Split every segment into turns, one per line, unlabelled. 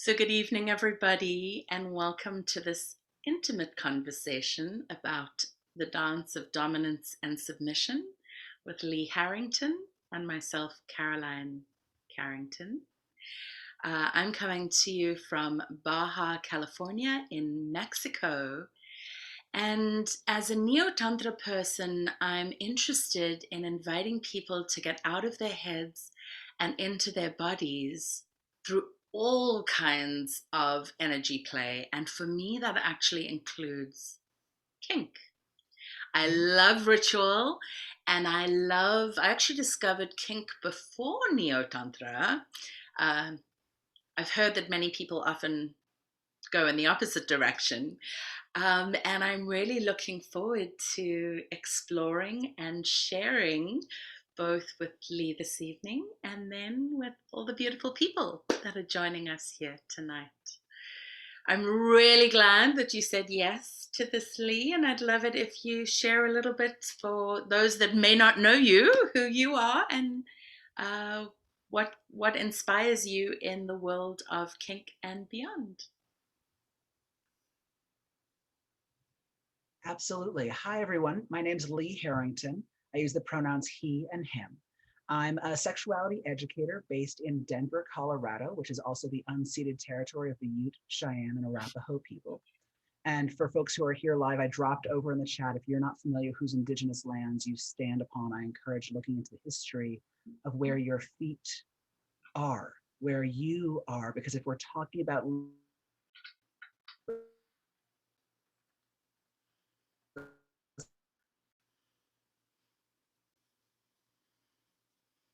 So, good evening, everybody, and welcome to this intimate conversation about the dance of dominance and submission with Lee Harrington and myself, Caroline Carrington. I'm coming to you from Baja, California, in Mexico. And as a Neo Tantra person, I'm interested in inviting people to get out of their heads and into their bodies through all kinds of energy play. And for me, that actually includes kink. I love ritual and I actually discovered kink before Neo Tantra. Uh, I've heard that many people often go in the opposite direction. And I'm really looking forward to exploring and sharing both with Lee this evening and then with all the beautiful people that are joining us here tonight. I'm really glad that you said yes to this, Lee, and I'd love it if you share a little bit for those that may not know you, who you are, and uh, what inspires you in the world of kink and beyond.
Absolutely. Hi, everyone. My name's Lee Harrington. I use the pronouns he and him. I'm a sexuality educator based in Denver, Colorado, which is also the unceded territory of the Ute, Cheyenne, and Arapaho people. And for folks who are here live, I dropped over in the chat. If you're not familiar whose indigenous lands you stand upon, I encourage looking into the history of where your feet are, where you are, because if we're talking about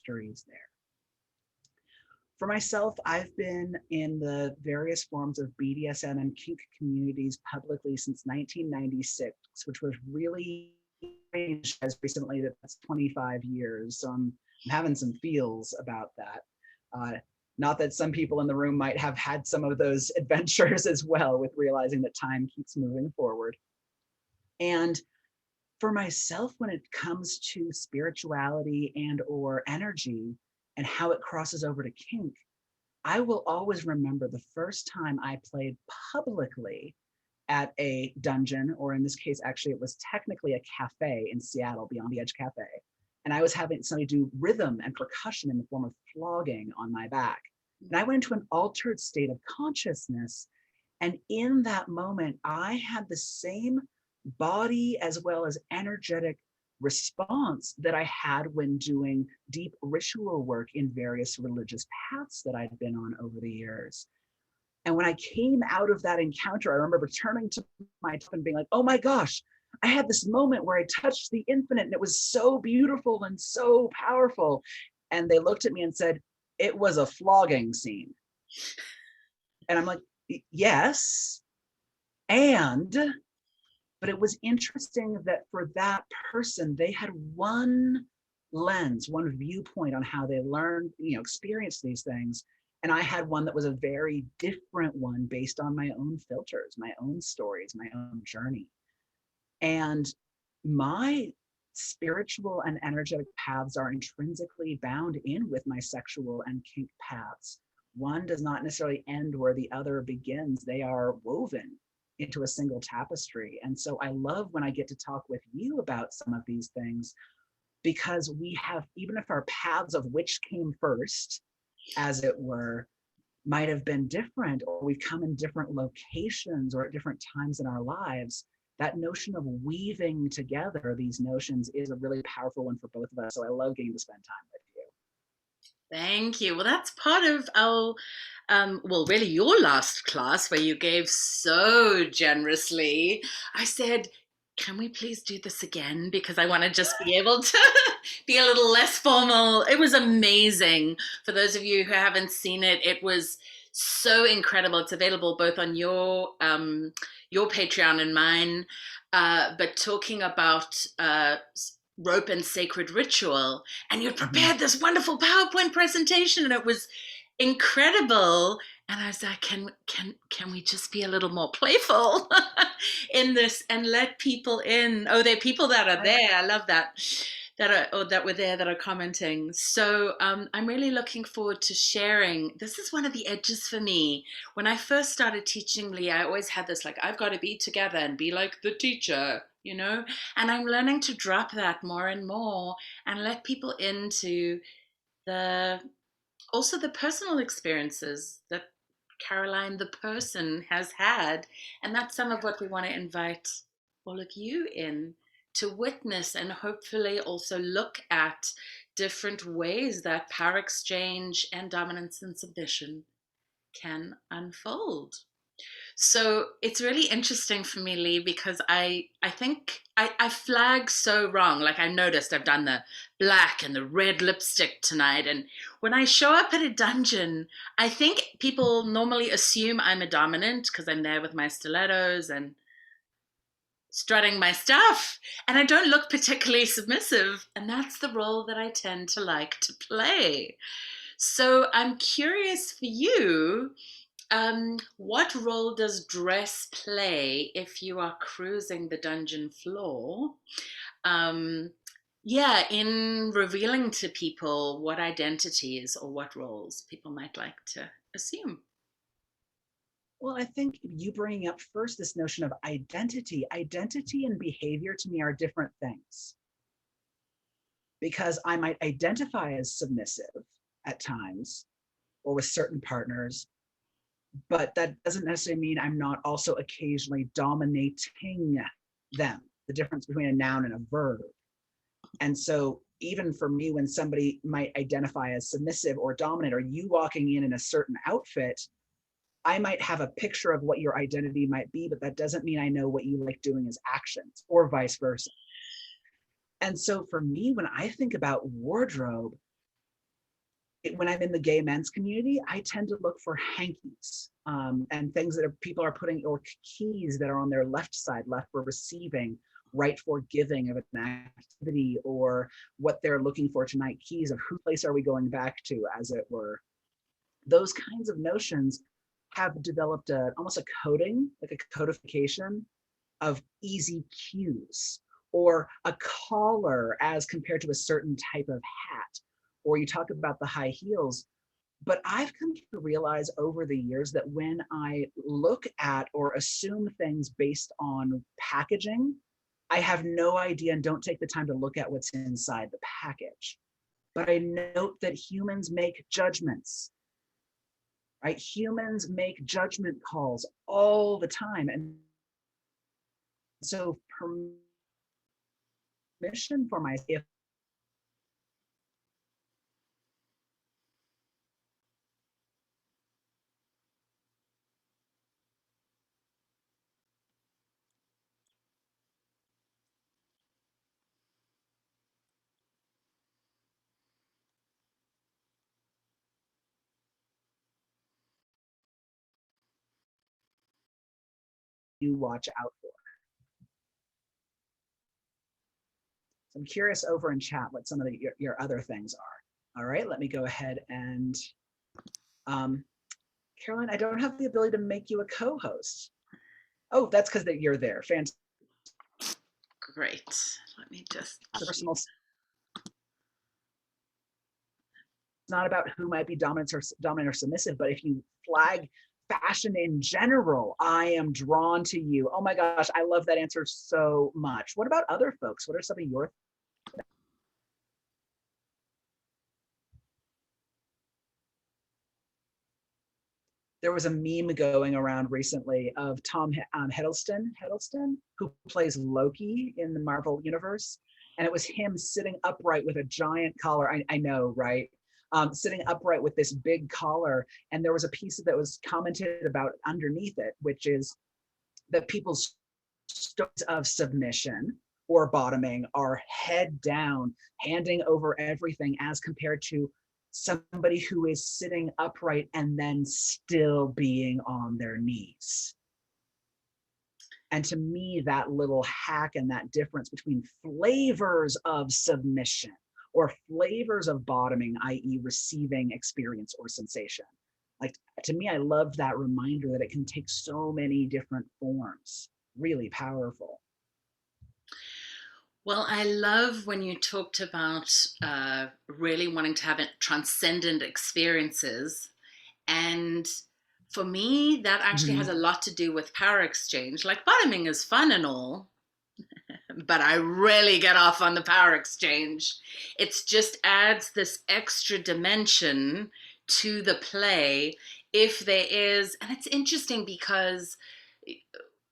histories there. For myself, I've been in the various forms of BDSM and kink communities publicly since 1996, which was really changed as recently. That's 25 years. So I'm having some feels about that. Not that some people in the room might have had some of those adventures as well, with realizing that time keeps moving forward. And for myself, when it comes to spirituality and or energy and how it crosses over to kink, I will always remember the first time I played publicly at a dungeon, or in this case, actually, it was technically a cafe in Seattle, Beyond the Edge Cafe. And I was having somebody do rhythm and percussion in the form of flogging on my back. And I went into an altered state of consciousness. And in that moment, I had the same body as well as energetic response that I had when doing deep ritual work in various religious paths that I'd been on over the years. And when I came out of that encounter, I remember returning to my top and being like, oh my gosh, I had this moment where I touched the infinite and it was so beautiful and so powerful. And they looked at me and said, it was a flogging scene. And I'm like, yes. But it was interesting that for that person, they had one lens, one viewpoint on how they learned, experienced these things. And I had one that was a very different one based on my own filters, my own stories, my own journey. And my spiritual and energetic paths are intrinsically bound in with my sexual and kink paths. One does not necessarily end where the other begins. They are woven into a single tapestry. And so I love when I get to talk with you about some of these things, because we have, even if our paths of which came first, as it were, might have been different, or we've come in different locations or at different times in our lives, that notion of weaving together these notions is a really powerful one for both of us. So I love getting to spend time with you.
Thank you. Well, that's part of our, really your last class where you gave so generously. I said, can we please do this again? Because I want to just be able to be a little less formal. It was amazing. For those of you who haven't seen it, it was so incredible. It's available both on your Patreon and mine, but talking about rope and sacred ritual, and you prepared this wonderful PowerPoint presentation, and it was incredible. And I was like, can we just be a little more playful in this and let people in? Oh, there are people that are there. I love that. that were there that are commenting. So I'm really looking forward to sharing. This is one of the edges for me. When I first started teaching Lee, I always had this like, I've got to be together and be like the teacher, you know? And I'm learning to drop that more and more and let people into the also the personal experiences that Caroline, the person, has had. And that's some of what we want to invite all of you in to witness and hopefully also look at different ways that power exchange and dominance and submission can unfold. So it's really interesting for me, Lee, because I think I flag so wrong. Like I noticed I've done the black and the red lipstick tonight. And when I show up at a dungeon, I think people normally assume I'm a dominant because I'm there with my stilettos and strutting my stuff. And I don't look particularly submissive. And that's the role that I tend to like to play. So I'm curious for you, what role does dress play if you are cruising the dungeon floor? Um, yeah, in revealing to people what identities or what roles people might like to assume.
Well, I think you bringing up first this notion of identity and behavior to me are different things, because I might identify as submissive at times or with certain partners, but that doesn't necessarily mean I'm not also occasionally dominating them, the difference between a noun and a verb. And so even for me, when somebody might identify as submissive or dominant, or you walking in a certain outfit, I might have a picture of what your identity might be, but that doesn't mean I know what you like doing as actions, or vice versa. And so for me, when I think about wardrobe, when I'm in the gay men's community, I tend to look for hankies and things that people are putting, or keys that are on their left side, left for receiving, right for giving of an activity, or what they're looking for tonight, keys of whose place are we going back to, as it were. Those kinds of notions have developed almost a coding, like a codification of easy cues, or a collar as compared to a certain type of hat, or you talk about the high heels. But I've come to realize over the years that when I look at or assume things based on packaging, I have no idea and don't take the time to look at what's inside the package. But I note that humans make judgments, right? Humans make judgment calls all the time. And so permission for myself, if you watch out for. So I'm curious over in chat what some of your other things are. All right, let me go ahead and, Caroline, I don't have the ability to make you a co-host. Oh, that's because that you're there. Fantastic.
Great. Let me just.
Personal. It's not about who might be dominant or submissive, but if you flag fashion in general, I am drawn to you. Oh my gosh, I love that answer so much. What about other folks? What are some of your? There was a meme going around recently of Tom Hiddleston, who plays Loki in the Marvel universe. And it was him sitting upright with a giant collar. I know, right? Sitting upright with this big collar. And there was a piece that was commented about underneath it, which is that people's stories of submission or bottoming are head down, handing over everything, as compared to somebody who is sitting upright and then still being on their knees. And to me, that little hack and that difference between flavors of submission or flavors of bottoming, i.e. receiving experience or sensation. Like, to me, I love that reminder that it can take so many different forms. Really powerful.
Well, I love when you talked about really wanting to have transcendent experiences. And for me, that actually has
Mhm.
a lot to do with power exchange. Like bottoming is fun and all, but I really get off on the power exchange. It just adds this extra dimension to the play if there is, and it's interesting because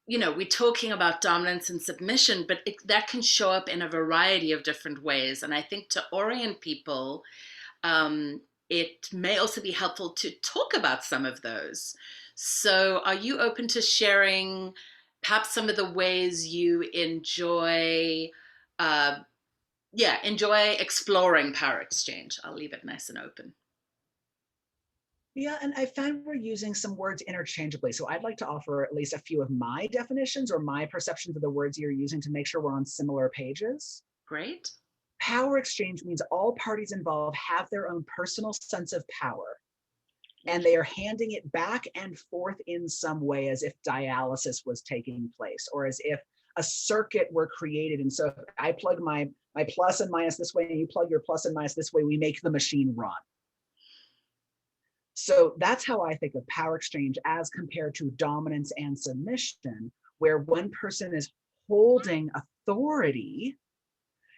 we're talking about dominance and submission, but that can show up in a variety of different ways. And I think to orient people, um, it may also be helpful to talk about some of those. So, are you open to sharing perhaps some of the ways you enjoy, uh, yeah, enjoy exploring power exchange? I'll leave it nice and open.
Yeah, and I found we're using some words interchangeably. So I'd like to offer at least a few of my definitions or my perceptions of the words you're using to make sure we're on similar pages.
Great.
Power exchange means all parties involved have their own personal sense of power, and they are handing it back and forth in some way as if dialysis was taking place or as if a circuit were created. And so if I plug my plus and minus this way and you plug your plus and minus this way, we make the machine run. So that's how I think of power exchange as compared to dominance and submission, where one person is holding authority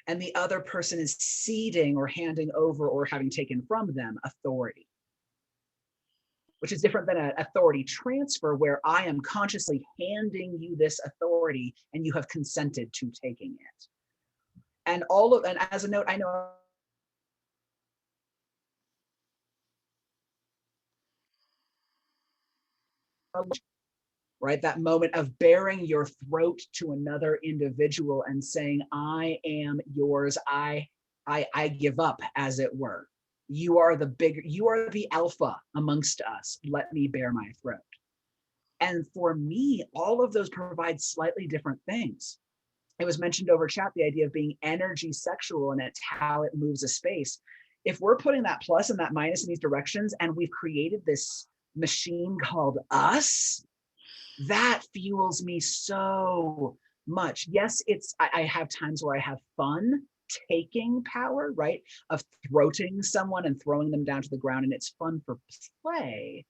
and the other person is ceding or handing over or having taken from them authority, which is different than an authority transfer where I am consciously handing you this authority and you have consented to taking it. And as a note, I know right? That moment of baring your throat to another individual and saying, I am yours. I give up, as it were. You are the alpha amongst us. Let me bare my throat. And for me, all of those provide slightly different things. It was mentioned over chat, the idea of being energy sexual, and it's how it moves a space. If we're putting that plus and that minus in these directions, and we've created this machine called us, that fuels me so much. Yes, I have times where I have fun taking power, right? Of throating someone and throwing them down to the ground, and it's fun for play.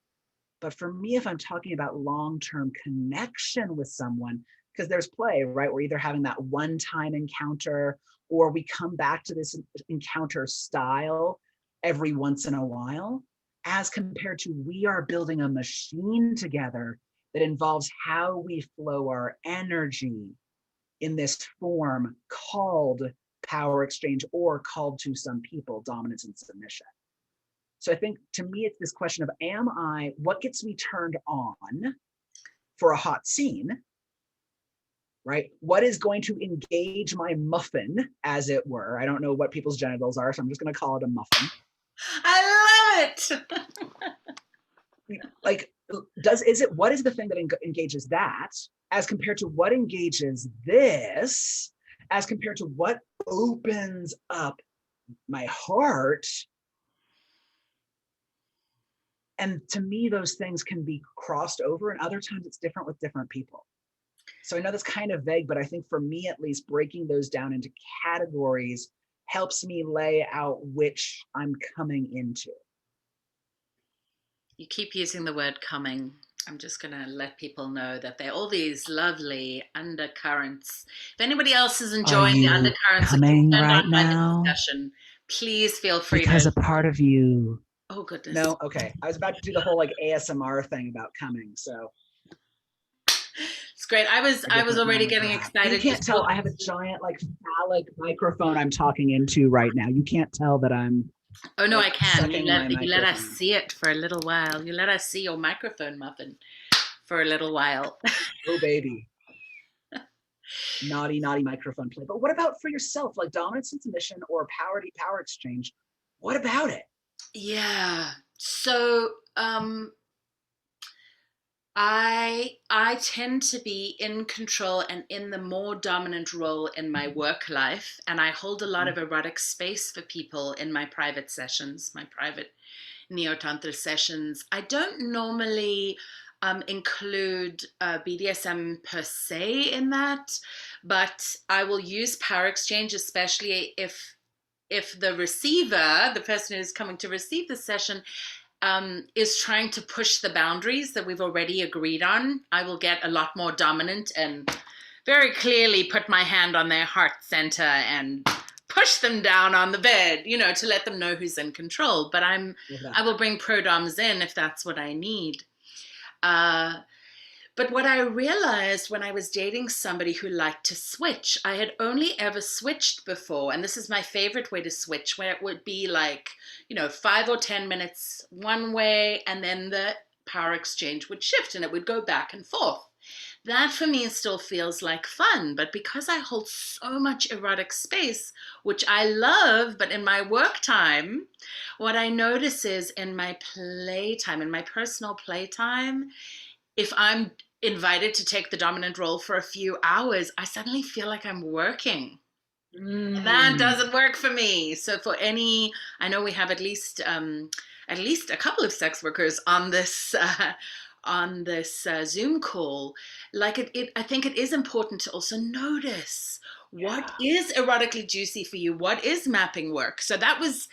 But for me, if I'm talking about long-term connection with someone, because there's play, right? We're either having that one-time encounter or we come back to this encounter style every once in a while, as compared to we are building a machine together that involves how we flow our energy in this form called power exchange, or called to some people dominance and submission. So I think to me, it's this question of what gets me turned on for a hot scene, right? What is going to engage my muffin, as it were? I don't know what people's genitals are, so I'm just going to call it a muffin.
I love it.
Like, what is the thing that engages that, as compared to what engages this, as compared to what opens up my heart? And to me, those things can be crossed over, and other times it's different with different people. So I know that's kind of vague, but I think for me, at least, breaking those down into categories helps me lay out which I'm coming into.
You keep using the word coming. I'm just going to let people know that there are all these lovely undercurrents. If anybody else is
Are
enjoying the
you
undercurrents, if
coming
you're turned
right
on by the
now?
discussion, please feel free
Because
to.
a part of you.
Oh, goodness.
No, okay. I was about to do the whole like ASMR thing about coming, so
It's great. I
forget
was
that
already
moment
getting
perhaps. You
excited
can't
just
tell I have a giant like phallic microphone I'm talking into right now. You can't tell that I'm
oh no,
like
I can.
sucking my
You let us
microphone.
see it for a little while. You let us see your microphone muffin for a little while.
Oh baby. Naughty microphone play. But what about for yourself, like dominance and submission or power exchange? What about it?
Yeah. So I tend to be in control and in the more dominant role in my work life, and I hold a lot of erotic space for people in my private sessions, my private neo tantra sessions. I don't normally include BDSM per se in that, but I will use power exchange, especially if the receiver, the person who's coming to receive the session, is trying to push the boundaries that we've already agreed on. I will get a lot more dominant and very clearly put my hand on their heart center and push them down on the bed, to let them know who's in control. But I will bring prodoms in if that's what I need. But what I realized when I was dating somebody who liked to switch, I had only ever switched before. And this is my favorite way to switch, where it would be like, 5 or 10 minutes one way, and then the power exchange would shift and it would go back and forth. That for me still feels like fun, but because I hold so much erotic space, which I love, but in my work time, what I notice is in my playtime, in my personal playtime, if I'm invited to take the dominant role for a few hours, I suddenly feel like I'm working. That doesn't work for me. So I know we have at least a couple of sex workers on this Zoom call. Like I think it is important to also notice what is erotically juicy for you, what is mapping work. So that was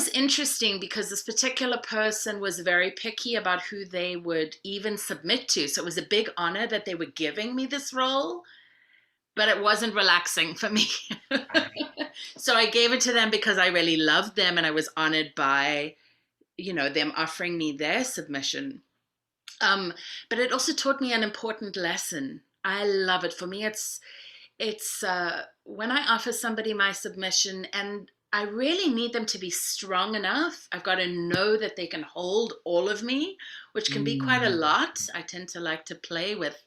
interesting because this particular person was very picky about who they would even submit to. So it was a big honor that they were giving me this role, but it wasn't relaxing for me. So I gave it to them because I really loved them and I was honored by, them offering me their submission. But it also taught me an important lesson. I love it. For me, it's when I offer somebody my submission, and I really need them to be strong enough. I've got to know that they can hold all of me, which can be quite a lot. I tend to like to play with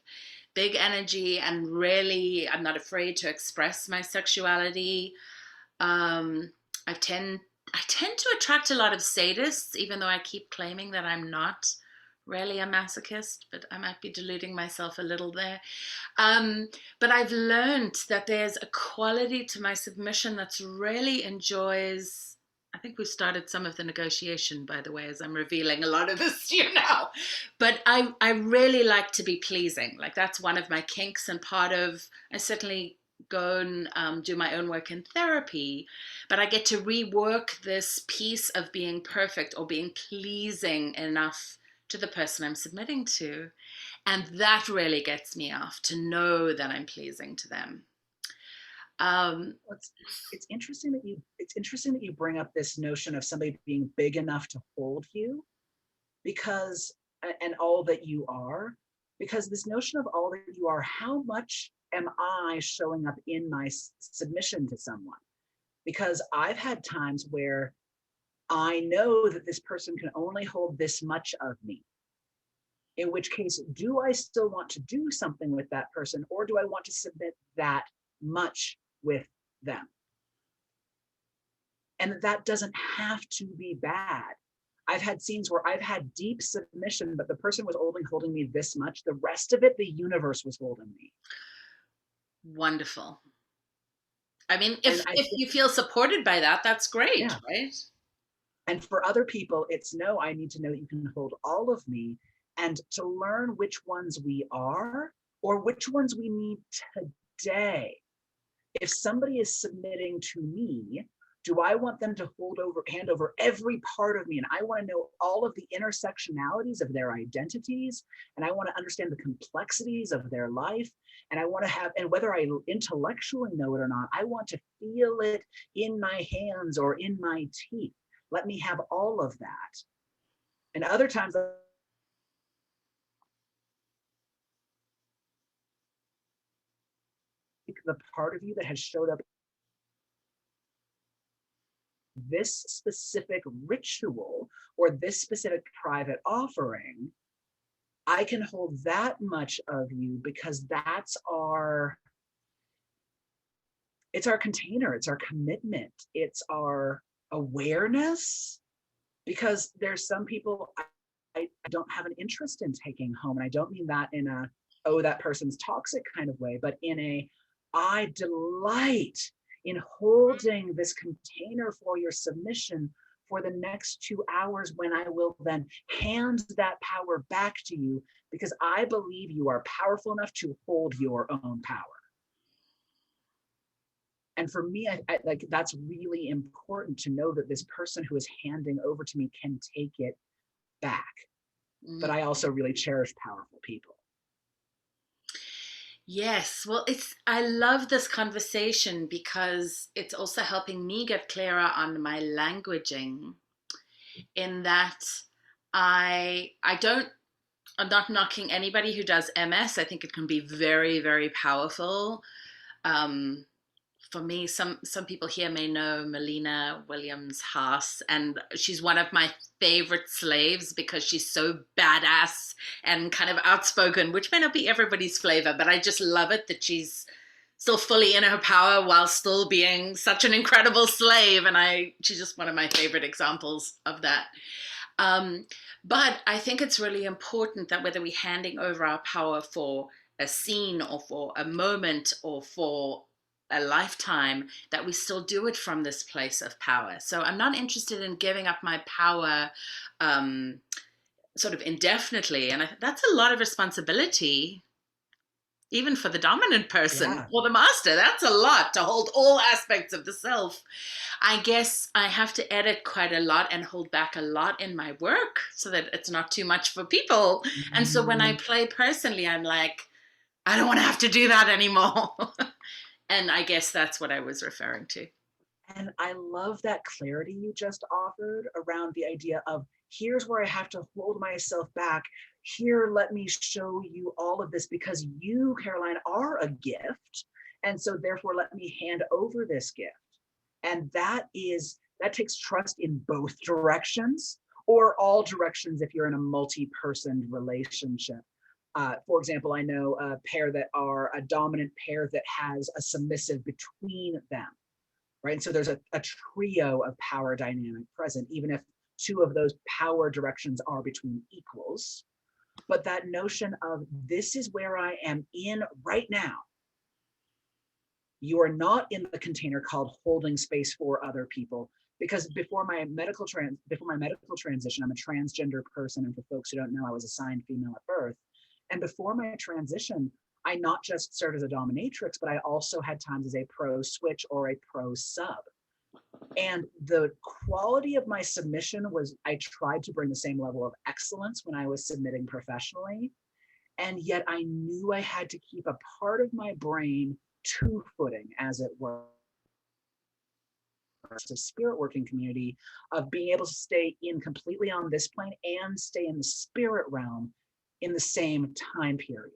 big energy, and really, I'm not afraid to express my sexuality. I tend to attract a lot of sadists, even though I keep claiming that I'm not really a masochist, but I might be deluding myself a little there. But I've learned that there's a quality to my submission that's really enjoys. I think we've started some of the negotiation, by the way, as I'm revealing a lot of this to you now. But I really like to be pleasing. Like that's one of my kinks, and I certainly go and do my own work in therapy, but I get to rework this piece of being perfect or being pleasing enough to the person I'm submitting to. And that really gets me off, to know that I'm pleasing to them.
It's interesting that you bring up this notion of somebody being big enough to hold you, because and all that you are, because this notion of all that you are, how much am I showing up in my submission to someone? Because I've had times where I know that this person can only hold this much of me. In which case, do I still want to do something with that person, or do I want to submit that much with them? And that doesn't have to be bad. I've had scenes where I've had deep submission, but the person was only holding me this much. The rest of it, the universe was holding me.
Wonderful. I mean, if you feel supported by that, that's great, right?
And for other people, it's no, I need to know that you can hold all of me, and to learn which ones we are or which ones we need today. If somebody is submitting to me, do I want them to hand over every part of me? And I want to know all of the intersectionalities of their identities. And I want to understand the complexities of their life. And I want to and whether I intellectually know it or not, I want to feel it in my hands or in my teeth. Let me have all of that. And other times, the part of you that has showed up this specific ritual or this specific private offering, I can hold that much of you because it's our container, it's our commitment, it's our awareness. Because there's some people I don't have an interest in taking home. And I don't mean that in a, oh, that person's toxic kind of way, but in a, I delight in holding this container for your submission for the next 2 hours, when I will then hand that power back to you, because I believe you are powerful enough to hold your own power. And for me, I like, that's really important to know that this person who is handing over to me can take it back. But I also really cherish powerful people.
Yes, well, I love this conversation because it's also helping me get clearer on my languaging, in that I don't, I'm not knocking anybody who does MS. I think it can be very, very powerful. Um, for me, some people here may know Melina Williams Haas, and she's one of my favorite slaves because she's so badass and kind of outspoken, which may not be everybody's flavor, but I just love it that she's still fully in her power while still being such an incredible slave. And she's just one of my favorite examples of that. Um, but I think it's really important that whether we're handing over our power for a scene or for a moment or for a lifetime, that we still do it from this place of power. So I'm not interested in giving up my power sort of indefinitely. And that's a lot of responsibility, even for the dominant person
Yeah.
or the master. That's a lot to hold all aspects of the self. I guess I have to edit quite a lot and hold back a lot in my work so that it's not too much for people. And so when I play personally, I'm like, I don't want to have to do that anymore. And I guess that's what I was referring to.
And I love that clarity you just offered around the idea of, here's where I have to hold myself back. Here, let me show you all of this, because you, Caroline, are a gift. And so therefore, let me hand over this gift. And that takes trust in both directions, or all directions if you're in a multi-person relationship. For example, I know a pair that are a dominant pair that has a submissive between them, right? And so there's a trio of power dynamic present, even if two of those power directions are between equals. But that notion of, this is where I am in right now. You are not in the container called holding space for other people. Because before my medical transition, I'm a transgender person. And for folks who don't know, I was assigned female at birth. And before my transition, I not just served as a dominatrix, but I also had times as a pro switch or a pro sub. And the quality of my submission was, I tried to bring the same level of excellence when I was submitting professionally. And yet I knew I had to keep a part of my brain two-footing, as it were, the spirit working community, of being able to stay in completely on this plane and stay in the spirit realm in the same time period.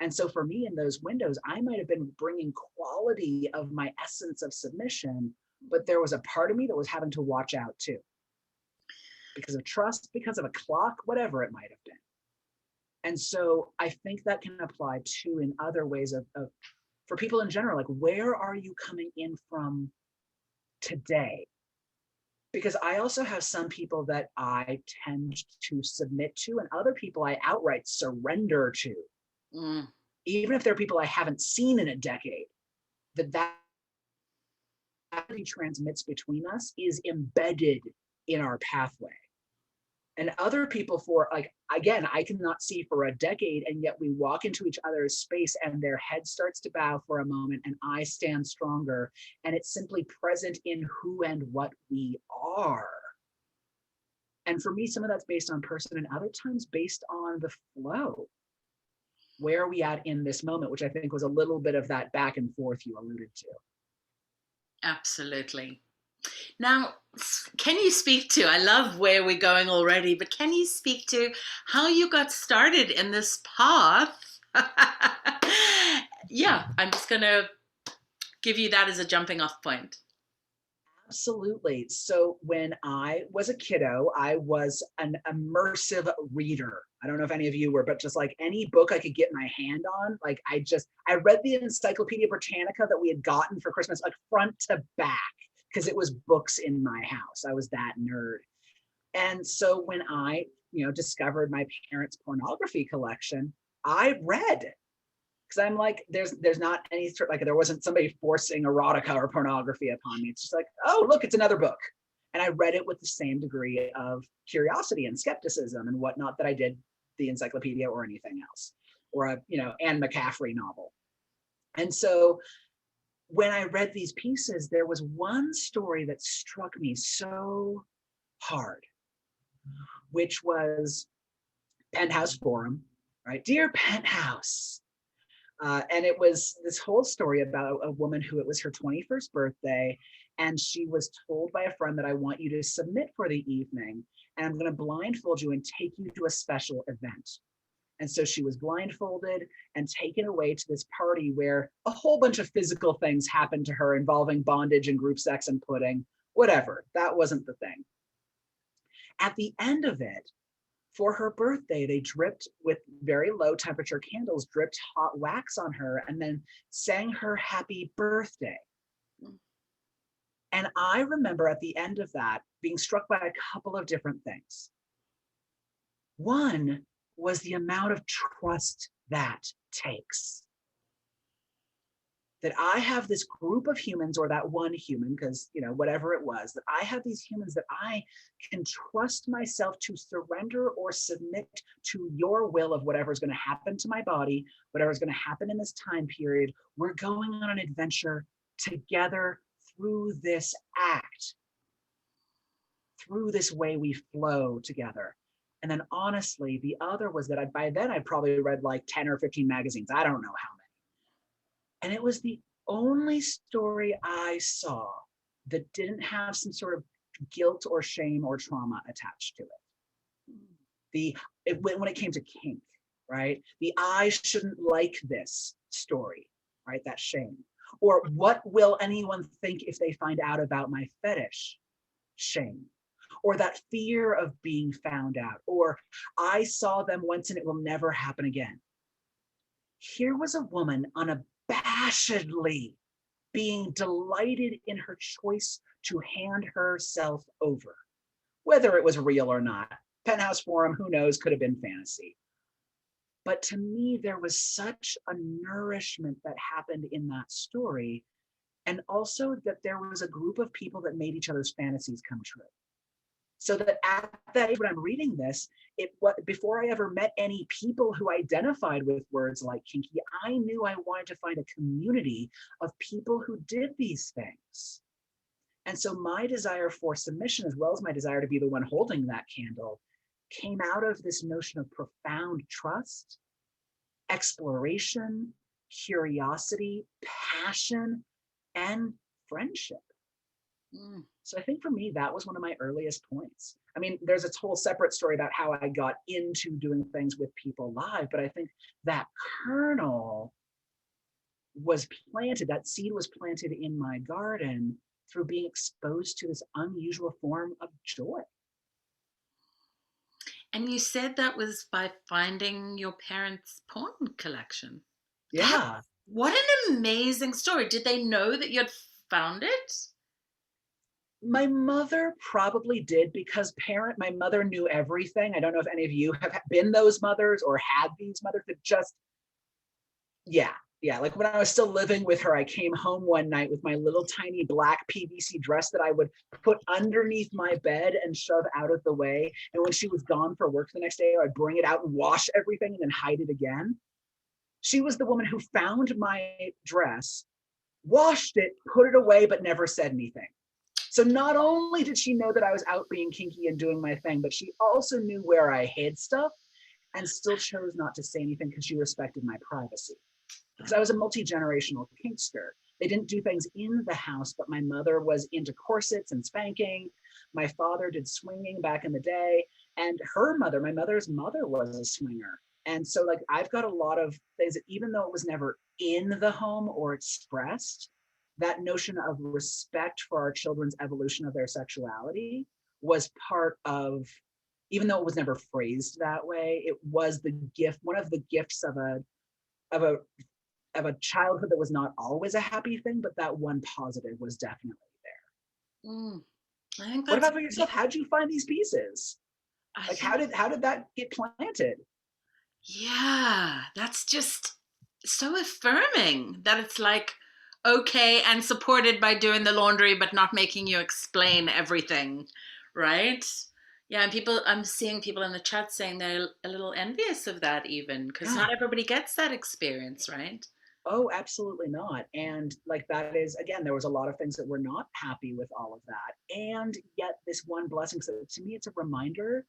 And so for me, in those windows, I might have been bringing quality of my essence of submission, but there was a part of me that was having to watch out too, because of trust, because of a clock, whatever it might have been. And so I think that can apply too in other ways of for people in general, like, where are you coming in from today? Because I also have some people that I tend to submit to, and other people I outright surrender to. Even if they're people I haven't seen in a decade, that transmits between us is embedded in our pathway. And other people, for, like, again, I cannot see for a decade, and yet we walk into each other's space and their head starts to bow for a moment and I stand stronger, and it's simply present in who and what we are. And for me, some of that's based on person, and other times based on the flow. Where are we at in this moment, which I think was a little bit of that back and forth you alluded to.
Absolutely. Now, can you speak to, I love where we're going already, but can you speak to how you got started in this path? Yeah, I'm just going to give you that as a jumping off point.
Absolutely. So when I was a kiddo, I was an immersive reader. I don't know if any of you were, but just like any book I could get my hand on, like I read the Encyclopedia Britannica that we had gotten for Christmas, like front to back, because it was books in my house. I was that nerd. And so when I, discovered my parents' pornography collection, I read. Because I'm like, there's not any sort, like, there wasn't somebody forcing erotica or pornography upon me. It's just like, oh, look, it's another book. And I read it with the same degree of curiosity and skepticism and whatnot that I did the encyclopedia or anything else, or a, Anne McCaffrey novel. And so when I read these pieces, there was one story that struck me so hard, which was Penthouse Forum, right? Dear Penthouse. And it was this whole story about a woman who, it was her 21st birthday, and she was told by a friend that, I want you to submit for the evening, and I'm going to blindfold you and take you to a special event. And so she was blindfolded and taken away to this party where a whole bunch of physical things happened to her involving bondage and group sex and pudding, whatever. That wasn't the thing. At the end of it, for her birthday, they dripped with very low temperature candles, dripped hot wax on her, and then sang her happy birthday. And I remember at the end of that being struck by a couple of different things. One was the amount of trust that takes. That I have this group of humans, or that one human, because, whatever it was, that I have these humans that I can trust myself to surrender or submit to your will of whatever's going to happen to my body, whatever's going to happen in this time period. We're going on an adventure together through this act, through this way we flow together. And then honestly, the other was that by then I'd probably read like 10 or 15 magazines. I don't know how many. And it was the only story I saw that didn't have some sort of guilt or shame or trauma attached to it. When it came to kink, right? The I shouldn't like this story, right? That shame. Or what will anyone think if they find out about my fetish? Shame. Or that fear of being found out. Or I saw them once and it will never happen again. Here was a woman unabashedly being delighted in her choice to hand herself over. Whether it was real or not, Penthouse Forum, who knows, could have been fantasy. But to me, there was such a nourishment that happened in that story. And also that there was a group of people that made each other's fantasies come true. So that at that age, when I'm reading this, before I ever met any people who identified with words like kinky, I knew I wanted to find a community of people who did these things. And so my desire for submission, as well as my desire to be the one holding that candle, came out of this notion of profound trust, exploration, curiosity, passion, and friendship. So I think for me, that was one of my earliest points. I mean, there's a whole separate story about how I got into doing things with people live, but I think that kernel was planted, that seed was planted in my garden through being exposed to this unusual form of joy.
And you said that was by finding your parents' porn collection.
Yeah.
What an amazing story. Did they know that you had found it?
My mother probably did, because my mother knew everything. I don't know if any of you have been those mothers or had these mothers that just, yeah. Like when I was still living with her, I came home one night with my little tiny black PVC dress that I would put underneath my bed and shove out of the way. And when she was gone for work the next day, I'd bring it out and wash everything and then hide it again. She was the woman who found my dress, washed it, put it away, but never said anything. So not only did she know that I was out being kinky and doing my thing, but she also knew where I hid stuff and still chose not to say anything because she respected my privacy. Because I was a multi-generational kinkster. They didn't do things in the house, but my mother was into corsets and spanking. My father did swinging back in the day. And my mother's mother was a swinger. And so like I've got a lot of things that, even though it was never in the home or expressed, that notion of respect for our children's evolution of their sexuality was part of, even though it was never phrased that way, it was the gift, one of the gifts of a childhood that was not always a happy thing, but that one positive was definitely there.
I think
what about for yourself? How did you find these pieces? How did that get planted?
Yeah, that's just so affirming that it's like, okay and supported by doing the laundry, but not making you explain everything, right? Yeah, and people, I'm seeing people in the chat saying they're a little envious of that, even because
Yeah.
not everybody gets that experience, right?
Oh, absolutely not. And like that is, again, there was a lot of things that were not happy with all of that. And yet this one blessing, so to me, it's a reminder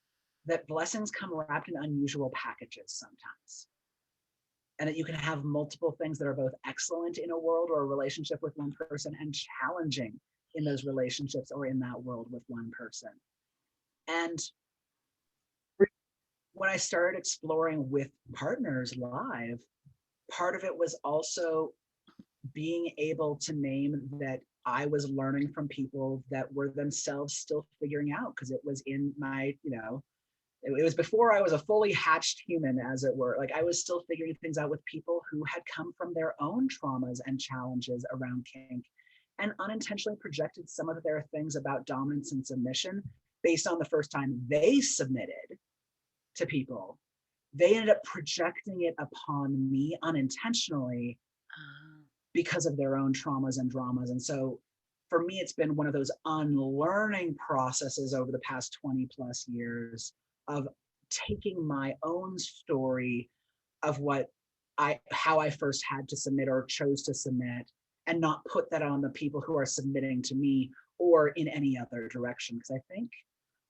that blessings come wrapped in unusual packages sometimes. And that you can have multiple things that are both excellent in a world or a relationship with one person and challenging in those relationships or in that world with one person. And when I started exploring with partners live, part of it was also being able to name that I was learning from people that were themselves still figuring out, because it was in my, it was before I was a fully hatched human, as it were. Like I was still figuring things out with people who had come from their own traumas and challenges around kink and unintentionally projected some of their things about dominance and submission based on the first time they submitted to people. They ended up projecting it upon me unintentionally because of their own traumas and dramas. And so for me, it's been one of those unlearning processes over the past 20 plus years of taking my own story of how I first had to submit or chose to submit, and not put that on the people who are submitting to me or in any other direction. Because I think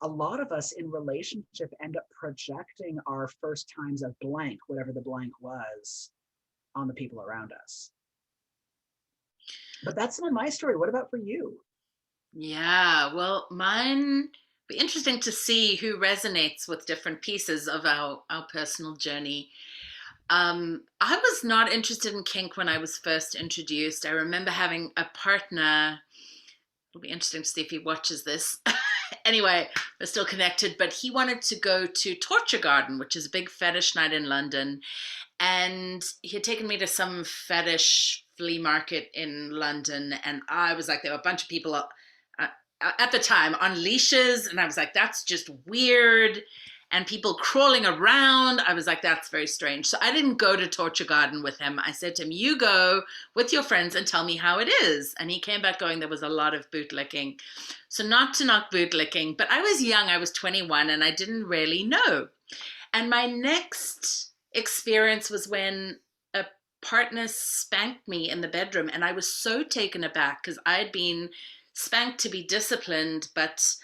a lot of us in relationship end up projecting our first times of blank, whatever the blank was, on the people around us. But that's not my story. What about for you?
Yeah, well, mine be interesting to see who resonates with different pieces of our personal journey. I was not interested in kink when I was first introduced. I remember having a partner. It'll be interesting to see if he watches this. Anyway, we're still connected, but he wanted to go to Torture Garden, which is a big fetish night in London. And he had taken me to some fetish flea market in London. And I was like, there were a bunch of people at the time on leashes. And I was like, that's just weird. And people crawling around. I was like, that's very strange. So I didn't go to Torture Garden with him. I said to him, you go with your friends and tell me how it is. And he came back going, there was a lot of bootlicking. So not to knock bootlicking, but I was young. I was 21 and I didn't really know. And my next experience was when a partner spanked me in the bedroom. And I was so taken aback because I'd been spanked to be disciplined, but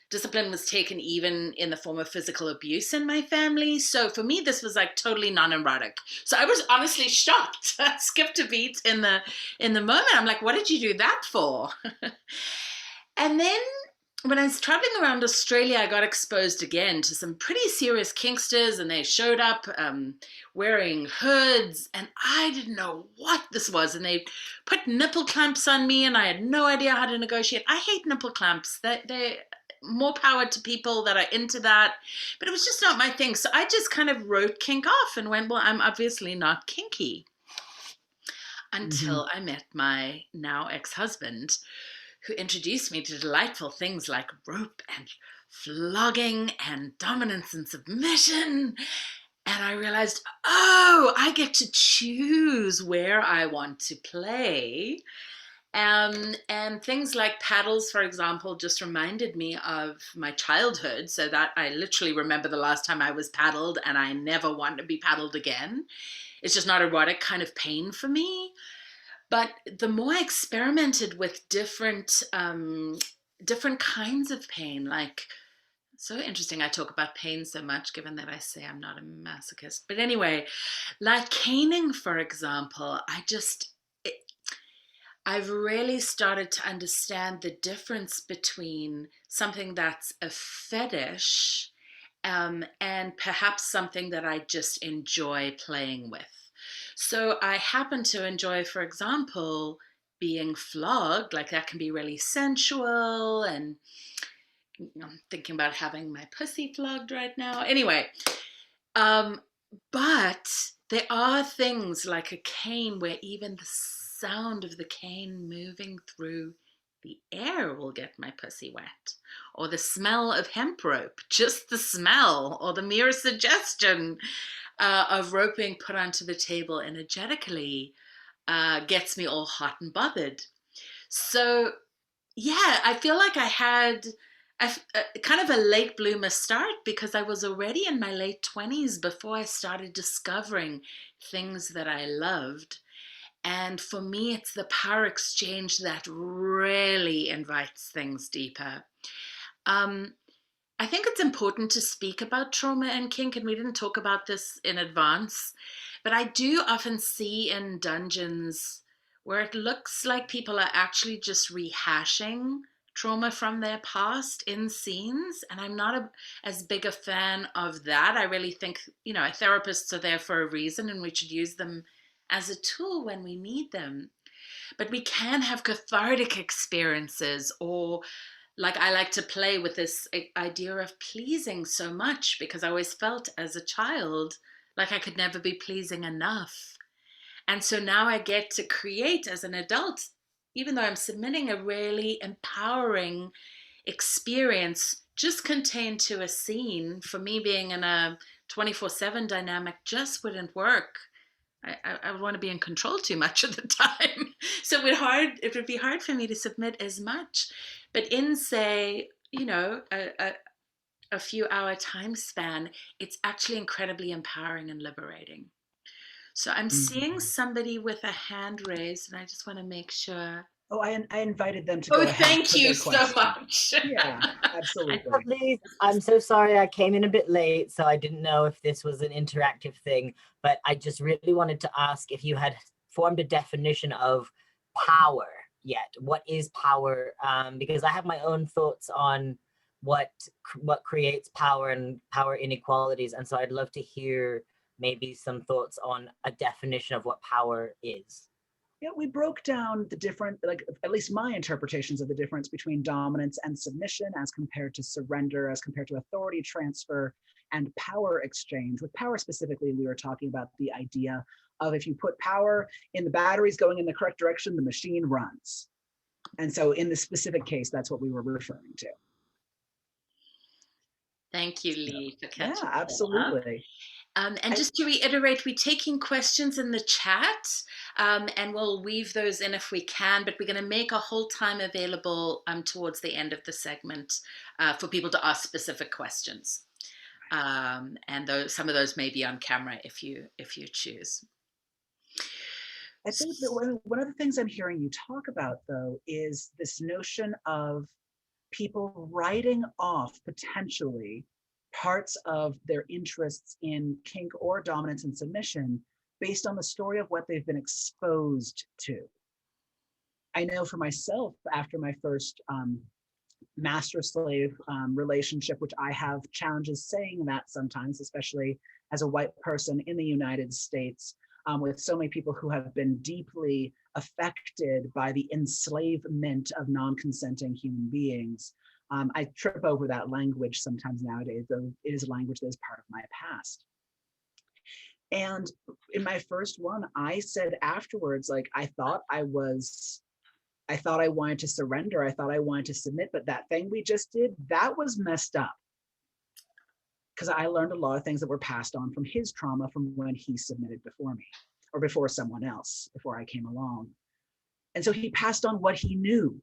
discipline was taken even in the form of physical abuse in my family. So for me, this was like totally non-erotic. So I was honestly shocked. I skipped a beat in the moment. I'm like, what did you do that for? And then when I was traveling around Australia, I got exposed again to some pretty serious kinksters, and they showed up wearing hoods, and I didn't know what this was. And they put nipple clamps on me, and I had no idea how to negotiate. I hate nipple clamps. They more power to people that are into that, but it was just not my thing. So I just kind of wrote kink off and went, well, I'm obviously not kinky. Until I met my now ex-husband, who introduced me to delightful things like rope and flogging and dominance and submission. And I realized, oh, I get to choose where I want to play. And things like paddles, for example, just reminded me of my childhood, so that I literally remember the last time I was paddled, and I never want to be paddled again. It's just not erotic kind of pain for me. But the more I experimented with different kinds of pain, like, so interesting I talk about pain so much, given that I say I'm not a masochist. But anyway, like caning, for example, I've really started to understand the difference between something that's a fetish, and perhaps something that I just enjoy playing with. So I happen to enjoy, for example, being flogged. Like that can be really sensual, and I'm thinking about having my pussy flogged right now. Anyway, um, but there are things like a cane where even the sound of the cane moving through the air will get my pussy wet, or the smell of hemp rope, just the smell, or the mere suggestion of rope being put onto the table energetically gets me all hot and bothered. So, yeah, I feel like I had kind of a late bloomer start because I was already in my late 20s before I started discovering things that I loved. And for me, it's the power exchange that really invites things deeper. Um, I think it's important to speak about trauma and kink, and we didn't talk about this in advance, but I do often see in dungeons where it looks like people are actually just rehashing trauma from their past in scenes, and I'm not as big a fan of that. I really think, therapists are there for a reason, and we should use them as a tool when we need them. But we can have cathartic experiences, or like I like to play with this idea of pleasing so much because I always felt as a child like I could never be pleasing enough. And so now I get to create as an adult, even though I'm submitting a really empowering experience just contained to a scene. For me, being in a 24/7 dynamic just wouldn't work. I would want to be in control too much of the time. So it would be hard for me to submit as much. But in, say, a few hour time span, it's actually incredibly empowering and liberating. So I'm seeing
Mhm.
somebody with a hand raised, and I just want to make sure.
Oh, I invited them to
Oh,
go ahead
thank
with
you
their
so
question.
much.
Yeah,
I,
absolutely.
Please, I'm so sorry I came in a bit late, so I didn't know if this was an interactive thing, but I just really wanted to ask if you had formed a definition of power yet. What is power? Because I have my own thoughts on what creates power and power inequalities, and so I'd love to hear maybe some thoughts on a definition of what power is.
Yeah, we broke down the different, like at least my interpretations of the difference between dominance and submission as compared to surrender, as compared to authority transfer and power exchange. With power specifically, we were talking about the idea of if you put power in the batteries going in the correct direction, the machine runs. And so in this specific case, that's what we were referring to.
Thank you,
So,
Lee, for
yeah,
catching that up.
absolutely.
And just to reiterate, we're taking questions in the chat, and we'll weave those in if we can, but we're going to make a whole time available towards the end of the segment for people to ask specific questions. And some of those may be on camera if you choose.
I think that one of the things I'm hearing you talk about, though, is this notion of people writing off potentially parts of their interests in kink or dominance and submission based on the story of what they've been exposed to. I know for myself, after my first master slave relationship, which I have challenges saying that sometimes, especially as a white person in the United States, with so many people who have been deeply affected by the enslavement of non-consenting human beings. I trip over that language sometimes nowadays, though it is a language that is part of my past. And in my first one, I said afterwards, like, I thought I wanted to surrender. I thought I wanted to submit, but that thing we just did, that was messed up. Because I learned a lot of things that were passed on from his trauma from when he submitted before me or before someone else, before I came along. And so he passed on what he knew,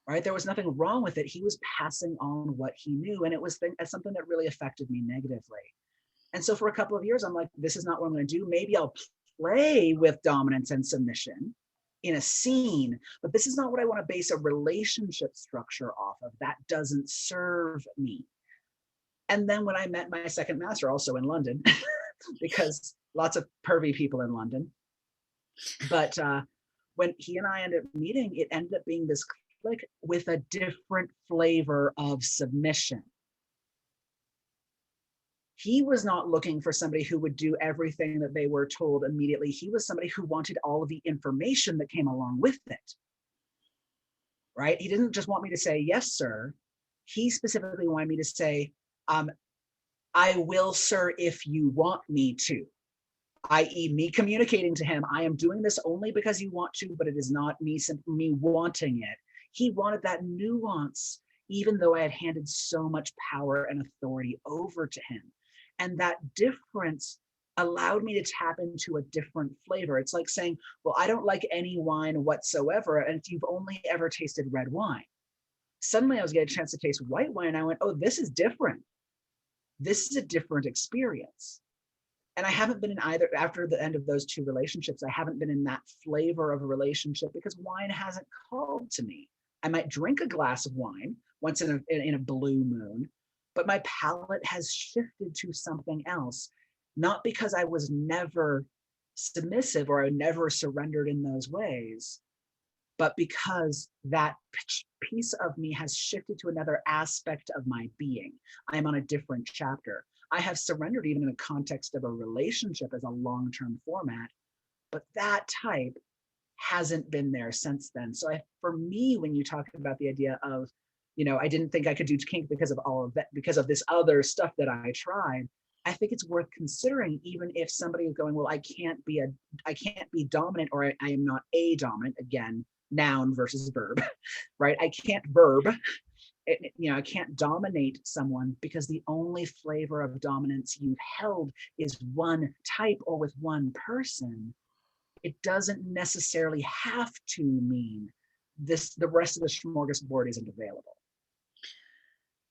right? There was nothing wrong with it. He was passing on what he knew. And it was something that really affected me negatively. And so for a couple of years, I'm like, this is not what I'm going to do. Maybe I'll play with dominance and submission in a scene, but this is not what I want to base a relationship structure off of. That doesn't serve me. And then when I met my second master, also in London, because lots of pervy people in London, but when he and I ended up meeting, it ended up being this click with a different flavor of submission. He was not looking for somebody who would do everything that they were told immediately. He was somebody who wanted all of the information that came along with it, right? He didn't just want me to say, yes, sir. He specifically wanted me to say, I will, sir, if you want me to, i.e. me communicating to him, I am doing this only because you want to, but it is not me wanting it. He wanted that nuance, even though I had handed so much power and authority over to him. And that difference allowed me to tap into a different flavor. It's like saying, well, I don't like any wine whatsoever, and if you've only ever tasted red wine. Suddenly I was getting a chance to taste white wine, and I went, oh, this is different. This is a different experience. And I haven't been in either, after the end of those two relationships, I haven't been in that flavor of a relationship because wine hasn't called to me. I might drink a glass of wine once in a blue moon, but my palate has shifted to something else. Not because I was never submissive or I never surrendered in those ways, but because that piece of me has shifted to another aspect of my being. I'm on a different chapter. I have surrendered even in the context of a relationship as a long-term format, but that type hasn't been there since then. So for me, when you talk about the idea of, I didn't think I could do kink because of all of that, because of this other stuff that I tried, I think it's worth considering, even if somebody is going, well, I can't be dominant, or I am not a dominant, again, noun versus verb, right? I can't verb. I can't dominate someone because the only flavor of dominance you've held is one type or with one person. It doesn't necessarily have to mean the rest of the smorgasbord isn't available.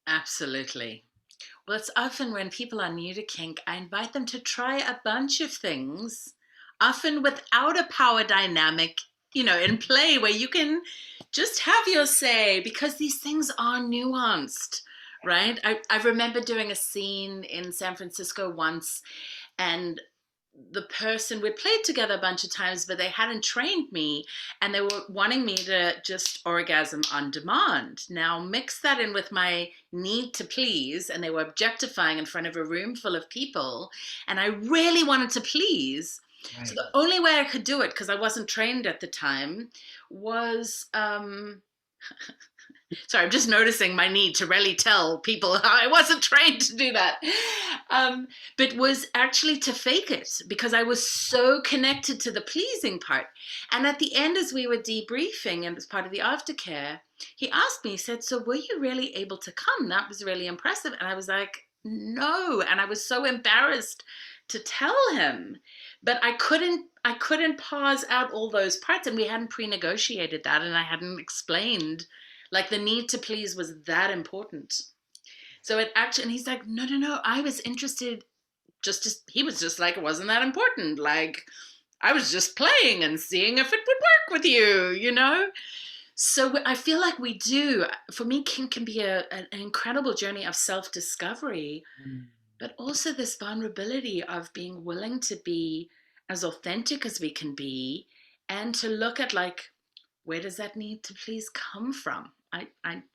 Absolutely. Well, it's often when people are new to kink, I invite them to try a bunch of things, often without a power dynamic, in play, where you can just have your say, because these things are nuanced, right? I remember doing a scene in San Francisco once, and the person, we'd played together a bunch of times, but they hadn't trained me, and they were wanting me to just orgasm on demand. Now mix that in with my need to please, and they were objectifying in front of a room full of people, and I really wanted to please.
Right.
So the only way I could do it, because I wasn't trained at the time, was sorry, I'm just noticing my need to really tell people how I wasn't trained to do that. But was actually to fake it, because I was so connected to the pleasing part. And at the end, as we were debriefing and as part of the aftercare, he asked me, he said, so were you really able to come? That was really impressive. And I was like, no. And I was so embarrassed to tell him, but I couldn't pause out all those parts, and we hadn't pre-negotiated that, and I hadn't explained, like, the need to please was that important. So it actually, and he's like, no, I was interested, he was just like, it wasn't that important. Like, I was just playing and seeing if it would work with you. So I feel like we do, for me, kink can be an incredible journey of self-discovery, but also this vulnerability of being willing to be as authentic as we can be, and to look at, like, where does that need to please come from? I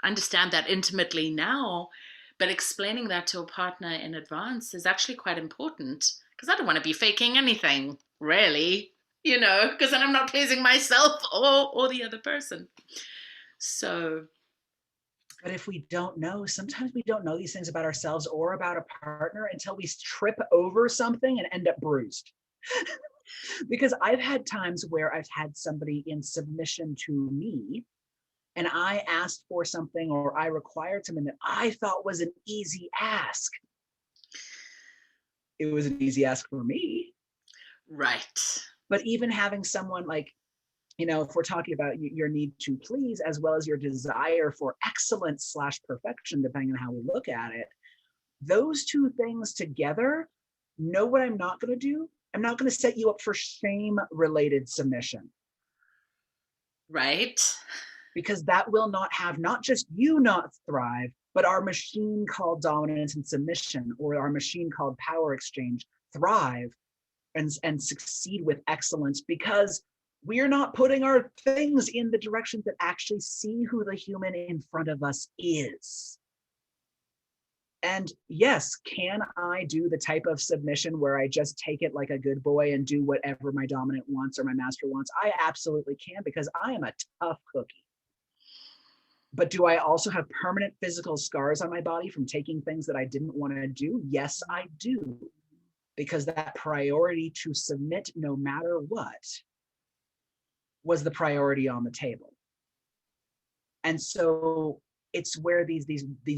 understand that intimately now, but explaining that to a partner in advance is actually quite important, because I don't want to be faking anything, really, because then I'm not pleasing myself or the other person. So.
But if we don't know, sometimes we don't know these things about ourselves or about a partner until we trip over something and end up bruised. Because I've had times where I've had somebody in submission to me, and I asked for something, or I required something that I thought was an easy ask. It was an easy ask for me.
Right.
But even having someone like, if we're talking about your need to please, as well as your desire for excellence / perfection, depending on how we look at it, those two things together, know what I'm not going to do? I'm not going to set you up for shame-related submission.
Right.
Because that will not have, not just you not thrive, but our machine called dominance and submission, or our machine called power exchange, thrive and succeed with excellence, because we're not putting our things in the direction that actually see who the human in front of us is. And yes, can I do the type of submission where I just take it like a good boy and do whatever my dominant wants or my master wants? I absolutely can, because I am a tough cookie. But do I also have permanent physical scars on my body from taking things that I didn't want to do? Yes, I do. Because that priority to submit no matter what was the priority on the table. And so it's where these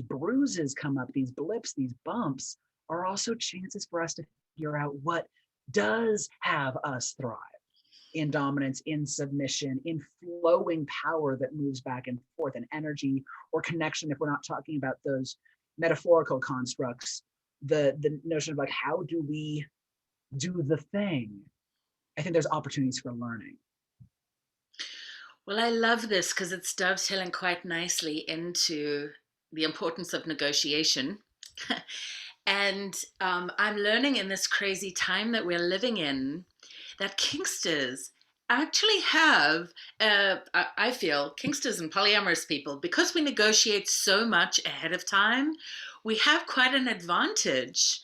bruises come up, these blips, these bumps are also chances for us to figure out what does have us thrive in dominance, in submission, in flowing power that moves back and forth, and energy or connection, if we're not talking about those metaphorical constructs, the notion of like, how do we do the thing? I think there's opportunities for learning.
Well, I love this because it's dovetailing quite nicely into the importance of negotiation. And I'm learning in this crazy time that we're living in that Kingsters actually have, I feel, Kingsters and polyamorous people, because we negotiate so much ahead of time, we have quite an advantage.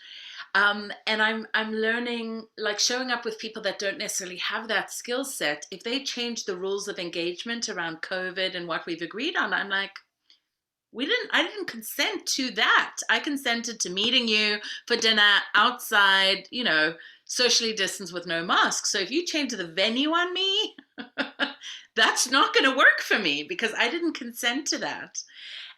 And I'm learning, like showing up with people that don't necessarily have that skill set. If they change the rules of engagement around COVID and what we've agreed on, I'm like, I didn't consent to that. I consented to meeting you for dinner outside, socially distanced with no mask. So if you change the venue on me, that's not going to work for me because I didn't consent to that.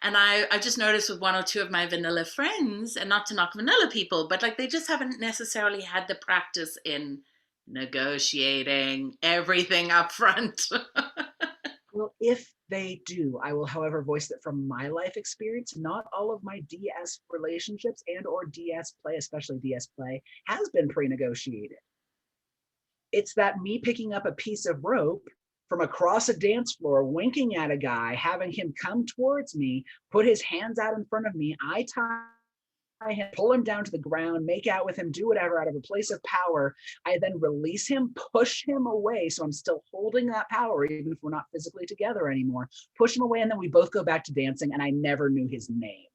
And I just noticed with one or two of my vanilla friends, and not to knock vanilla people, but like they just haven't necessarily had the practice in negotiating everything up front.
Well, if they do, I will, however, voice that from my life experience, not all of my DS relationships and or DS play, especially DS play, has been pre-negotiated. It's that me picking up a piece of rope from across a dance floor, winking at a guy, having him come towards me, put his hands out in front of me, I tie him, pull him down to the ground, make out with him, do whatever out of a place of power. I then release him, push him away. So I'm still holding that power, even if we're not physically together anymore. Push him away, and then we both go back to dancing, and I never knew his name.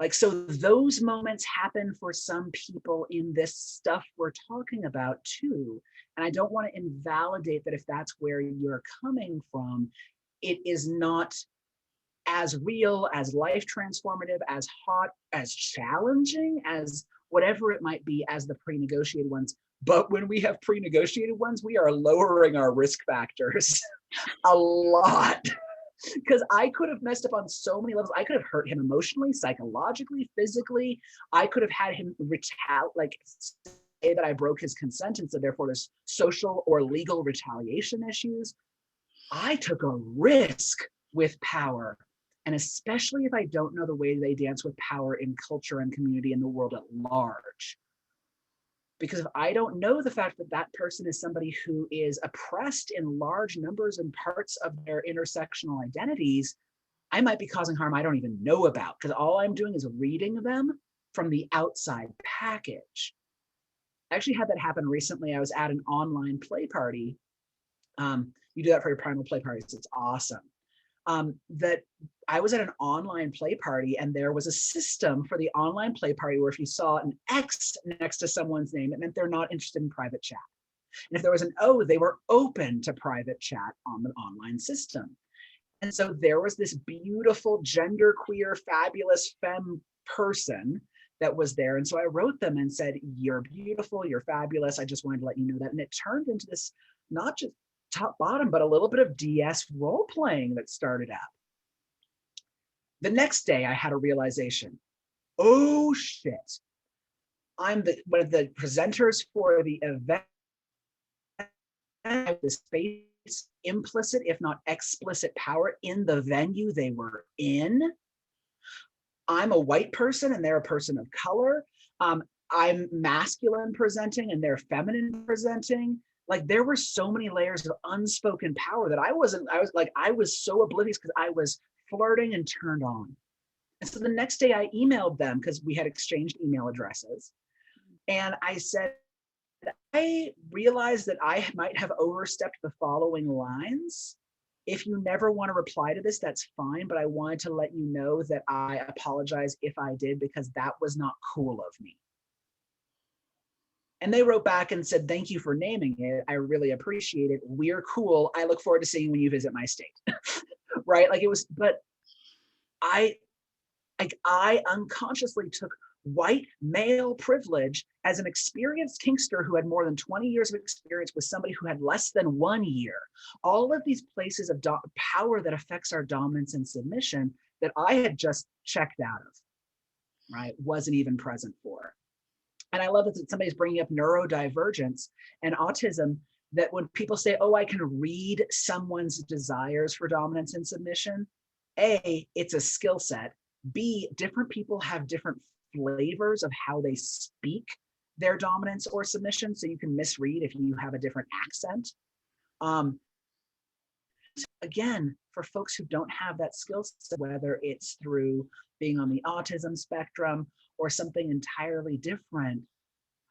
Like, so those moments happen for some people in this stuff we're talking about too. And I don't want to invalidate that if that's where you're coming from, it is not as real, as life transformative, as hot, as challenging, as whatever it might be as the pre-negotiated ones. But when we have pre-negotiated ones, we are lowering our risk factors a lot. Because I could have messed up on so many levels. I could have hurt him emotionally, psychologically, physically. I could have had him say that I broke his consent, and so therefore there's social or legal retaliation issues. I took a risk with power. And especially if I don't know the way they dance with power in culture and community in the world at large. Because if I don't know the fact that that person is somebody who is oppressed in large numbers and parts of their intersectional identities, I might be causing harm I don't even know about, because all I'm doing is reading them from the outside package. I actually had that happen recently. I was at an online play party. You do that for your primal play parties. It's awesome. That I was at an online play party, and there was a system for the online play party where if you saw an X next to someone's name, it meant they're not interested in private chat. And if there was an O, they were open to private chat on the online system. And so there was this beautiful genderqueer, fabulous femme person that was there. And so I wrote them and said, "You're beautiful, you're fabulous. I just wanted to let you know that." And it turned into this, not just top bottom, but a little bit of DS role playing that started up. The next day I had a realization. Oh shit. I'm one of the presenters for the event. I have this space, implicit, if not explicit power in the venue they were in. I'm a white person and they're a person of color. I'm masculine presenting and they're feminine presenting. Like, there were so many layers of unspoken power that I was so oblivious because I was flirting and turned on. And so the next day I emailed them because we had exchanged email addresses. And I said, I realized that I might have overstepped the following lines. If you never want to reply to this, that's fine. But I wanted to let you know that I apologize if I did, because that was not cool of me. And they wrote back and said, "Thank you for naming it. I really appreciate it. We're cool. I look forward to seeing you when you visit my state." Right? Like, it was, but I unconsciously took white male privilege as an experienced Kingster who had more than 20 years of experience with somebody who had less than 1 year. All of these places of power that affects our dominance and submission that I had just checked out of, right? Wasn't even present for. And I love that somebody's bringing up neurodivergence and autism, that when people say, oh, I can read someone's desires for dominance and submission, A, it's a skill set. B, different people have different flavors of how they speak their dominance or submission. So you can misread if you have a different accent. Again, for folks who don't have that skill set, whether it's through being on the autism spectrum or something entirely different,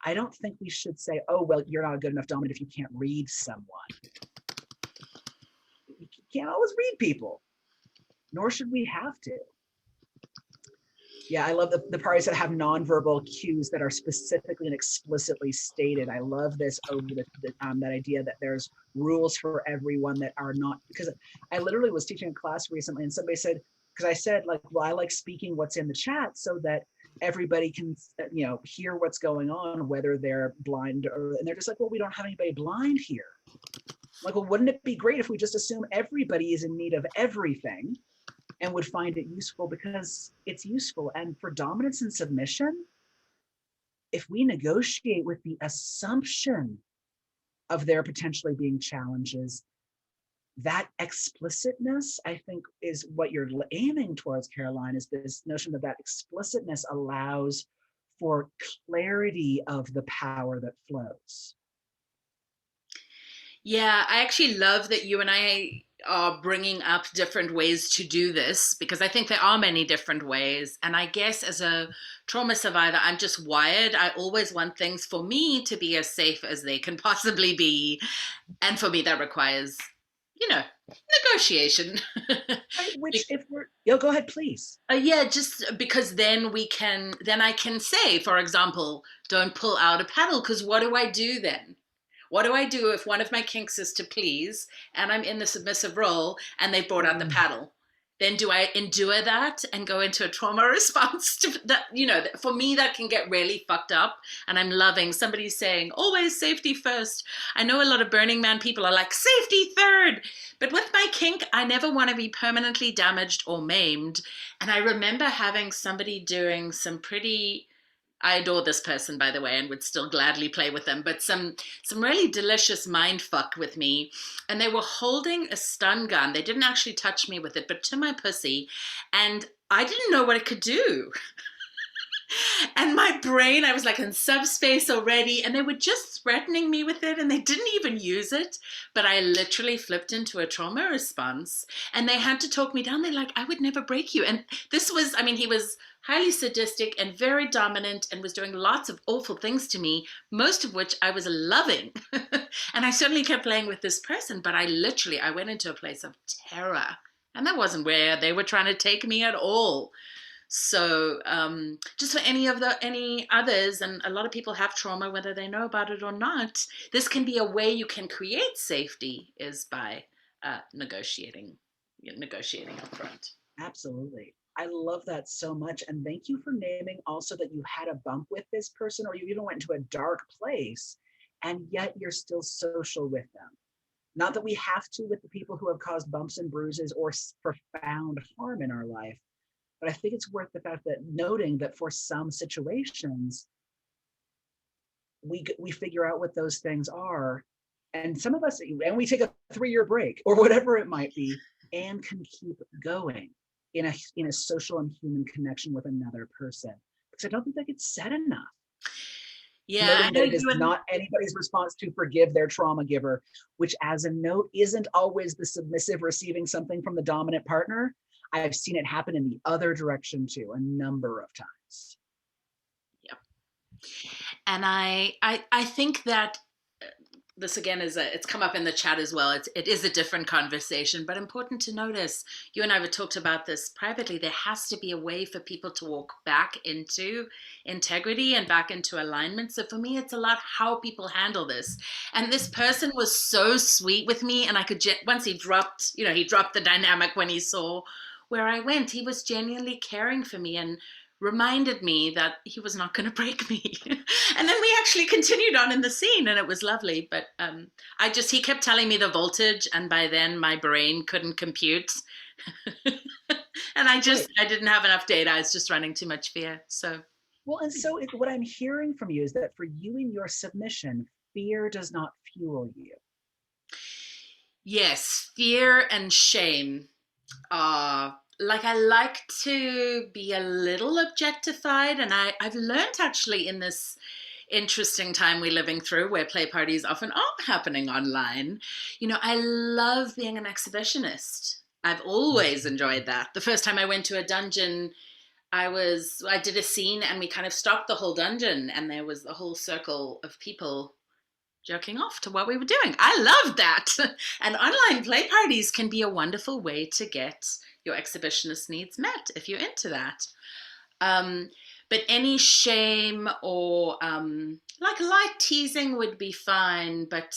I don't think we should say, oh, well, you're not a good enough dominant if you can't read someone. You can't always read people, nor should we have to. Yeah, I love the parties that have nonverbal cues that are specifically and explicitly stated. I love this over that idea that there's rules for everyone that are not, because I literally was teaching a class recently and somebody said, because I said like, well, I like speaking what's in the chat so that everybody can, you know, hear what's going on, whether they're blind or, and they're just like, well, we don't have anybody blind here. I'm like, well, wouldn't it be great if we just assume everybody is in need of everything and would find it useful because it's useful? And for dominance and submission, if we negotiate with the assumption of there potentially being challenges, that explicitness, I think, is what you're aiming towards, Caroline, is this notion that explicitness allows for clarity of the power that flows.
Yeah, I actually love that you and I are bringing up different ways to do this, because I think there are many different ways. And I guess as a trauma survivor, I'm just wired. I always want things for me to be as safe as they can possibly be. And for me, that requires, you know, negotiation.
Which if we're, go ahead, please.
Yeah, just because then I can say, for example, don't pull out a paddle, because what do I do then? What do I do if one of my kinks is to please and I'm in the submissive role and they brought out the paddle? Then do I endure that and go into a trauma response to that? You know, for me, that can get really fucked up. And I'm loving somebody saying, always safety first. I know a lot of Burning Man people are like, safety third. But with my kink, I never want to be permanently damaged or maimed. And I remember having somebody doing some pretty, I adore this person, by the way, and would still gladly play with them, but some really delicious mind fuck with me. And they were holding a stun gun. They didn't actually touch me with it, but to my pussy. And I didn't know what it could do. And my brain, I was like in subspace already, and they were just threatening me with it, and they didn't even use it. But I literally flipped into a trauma response, and they had to talk me down. They're like, I would never break you. And this was, I mean, he was highly sadistic and very dominant and was doing lots of awful things to me, most of which I was loving. And I certainly kept playing with this person, but I went into a place of terror. And that wasn't where they were trying to take me at all. So just for any others, and a lot of people have trauma, whether they know about it or not, this can be a way you can create safety, is by negotiating up front.
Absolutely. I love that so much. And thank you for naming also that you had a bump with this person, or you even went into a dark place, and yet you're still social with them. Not that we have to with the people who have caused bumps and bruises or profound harm in our life, but I think it's worth the fact that noting that for some situations, we figure out what those things are, and some of us, and we take a 3-year break or whatever it might be, and can keep going in a social and human connection with another person. Because I don't think that gets said enough.
Yeah,
noting that it is not anybody's response to forgive their trauma giver, which, as a note, isn't always the submissive receiving something from the dominant partner. I've seen it happen in the other direction too, a number of times.
Yep. And I think that this again it's come up in the chat as well. It is a different conversation, but important to notice. You and I have talked about this privately. There has to be a way for people to walk back into integrity and back into alignment. So for me, it's a lot how people handle this. And this person was so sweet with me, and I could once he dropped the dynamic when he saw where I went. He was genuinely caring for me and reminded me that he was not going to break me. And then we actually continued on in the scene, and it was lovely. But he kept telling me the voltage, and by then my brain couldn't compute. And I didn't have enough data. I was just running too much fear. So
Well, and so what I'm hearing from you is that for you in your submission, fear does not fuel you.
Yes, fear and shame are like, I like to be a little objectified, and I've learned actually in this interesting time we're living through where play parties often are happening online. I love being an exhibitionist. I've always enjoyed that. The first time I went to a dungeon, I did a scene and we kind of stopped the whole dungeon and there was a whole circle of people jerking off to what we were doing. I love that. And online play parties can be a wonderful way to get your exhibitionist needs met if you're into that. But any shame or like light teasing would be fine. But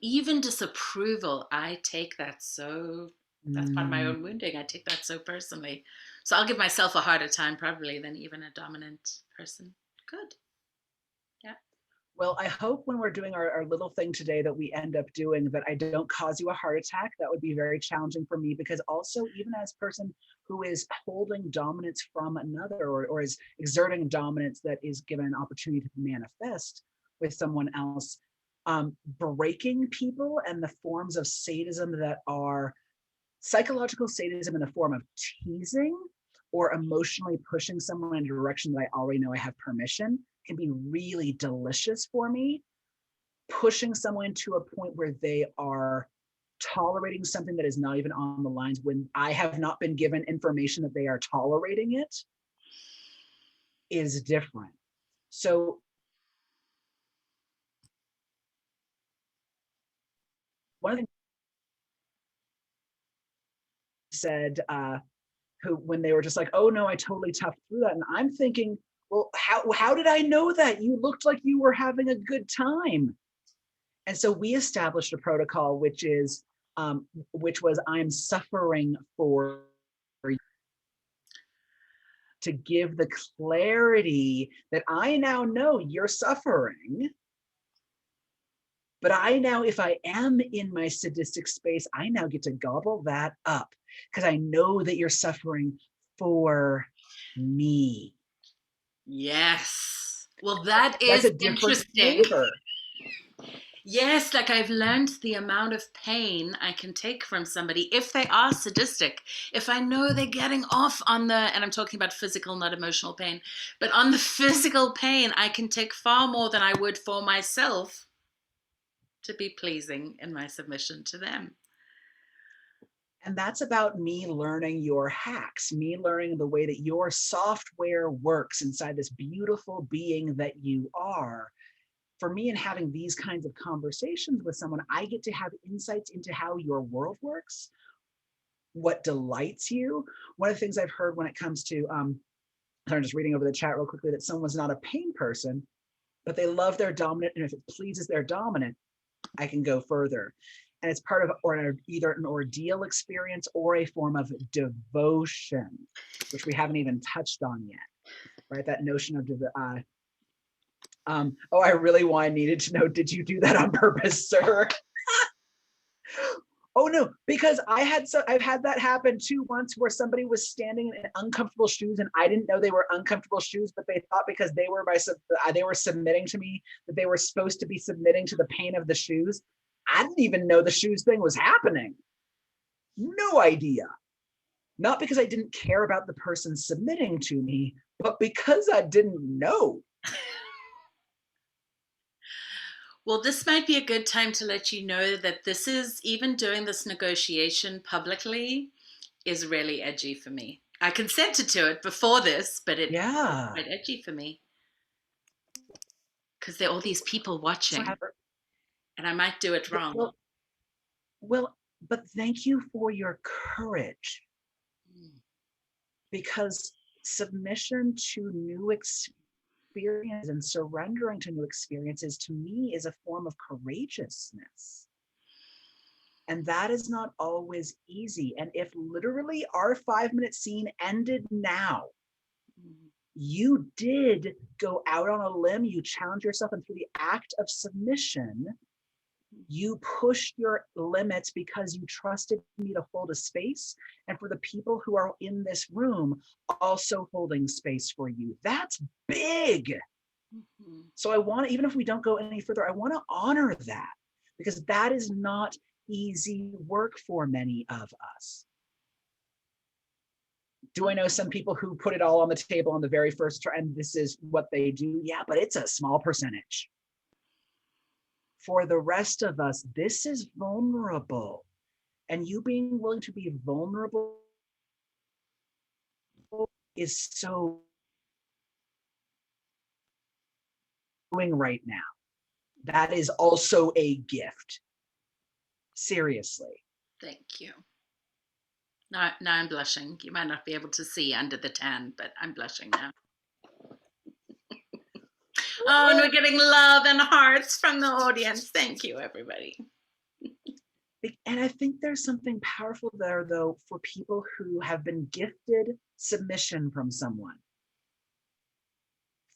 even disapproval, I take that so, that's part of my own wounding. I take that so personally. So I'll give myself a harder time probably than even a dominant person could. Yeah.
Well, I hope when we're doing our little thing today that we end up doing that I don't cause you a heart attack. That would be very challenging for me, because also even as a person who is holding dominance from another or is exerting dominance that is given an opportunity to manifest with someone else, breaking people and the forms of sadism that are psychological sadism in the form of teasing or emotionally pushing someone in a direction that I already know I have permission can be really delicious for me. Pushing someone to a point where they are tolerating something that is not even on the lines when I have not been given information that they are tolerating it is different. So one of the things said, who when they were just like, oh no, I totally toughed through that. And I'm thinking, well, how did I know that? You looked like you were having a good time. And so we established a protocol, which was I'm suffering for you, to give the clarity that I now know you're suffering. But I now, if I am in my sadistic space, I now get to gobble that up because I know that you're suffering for me.
Yes. Well, that
That's
is
a different
interesting.
flavor.
Yes, like I've learned the amount of pain I can take from somebody if they are sadistic. If I know they're getting off on and I'm talking about physical, not emotional pain, but on the physical pain, I can take far more than I would for myself to be pleasing in my submission to them.
And that's about me learning your hacks, me learning the way that your software works inside this beautiful being that you are. For me, in having these kinds of conversations with someone, I get to have insights into how your world works, what delights you. One of the things I've heard when it comes to, I'm just reading over the chat real quickly, that someone's not a pain person, but they love their dominant, and if it pleases their dominant, I can go further. And it's part of either an ordeal experience or a form of devotion, which we haven't even touched on yet, right? That notion of oh, I really needed to know, did you do that on purpose, sir? Oh no, because I've had that happen too once, where somebody was standing in uncomfortable shoes and I didn't know they were uncomfortable shoes, but they thought because they were submitting to me that they were supposed to be submitting to the pain of the shoes. I didn't even know the shoes thing was happening. No idea. Not because I didn't care about the person submitting to me, but because I didn't know.
Well, this might be a good time to let you know that this is, even doing this negotiation publicly, is really edgy for me. I consented to it before this, but it's quite edgy for me. Because there are all these people watching, and I might do it wrong.
Well, but thank you for your courage. Because submission to new experiences and surrendering to new experiences, to me, is a form of courageousness. And that is not always easy. And if literally our 5-minute scene ended now, you did go out on a limb, you challenge yourself, and through the act of submission, You pushed your limits because you trusted me to hold a space, and for the people who are in this room also holding space for you. That's big. Mm-hmm. So I want to, even if we don't go any further, I want to honor that, because that is not easy work for many of us. Do I know some people who put it all on the table on the very first try, and this is what they do? Yeah, but it's a small percentage. For the rest of us, this is vulnerable. And you being willing to be vulnerable is so doing right now. That is also a gift. Seriously.
Thank you. Now I'm blushing. You might not be able to see under the tan, but I'm blushing now. Oh, and we're getting love and hearts from the audience. Thank you, everybody.
And I think there's something powerful there, though, for people who have been gifted submission from someone.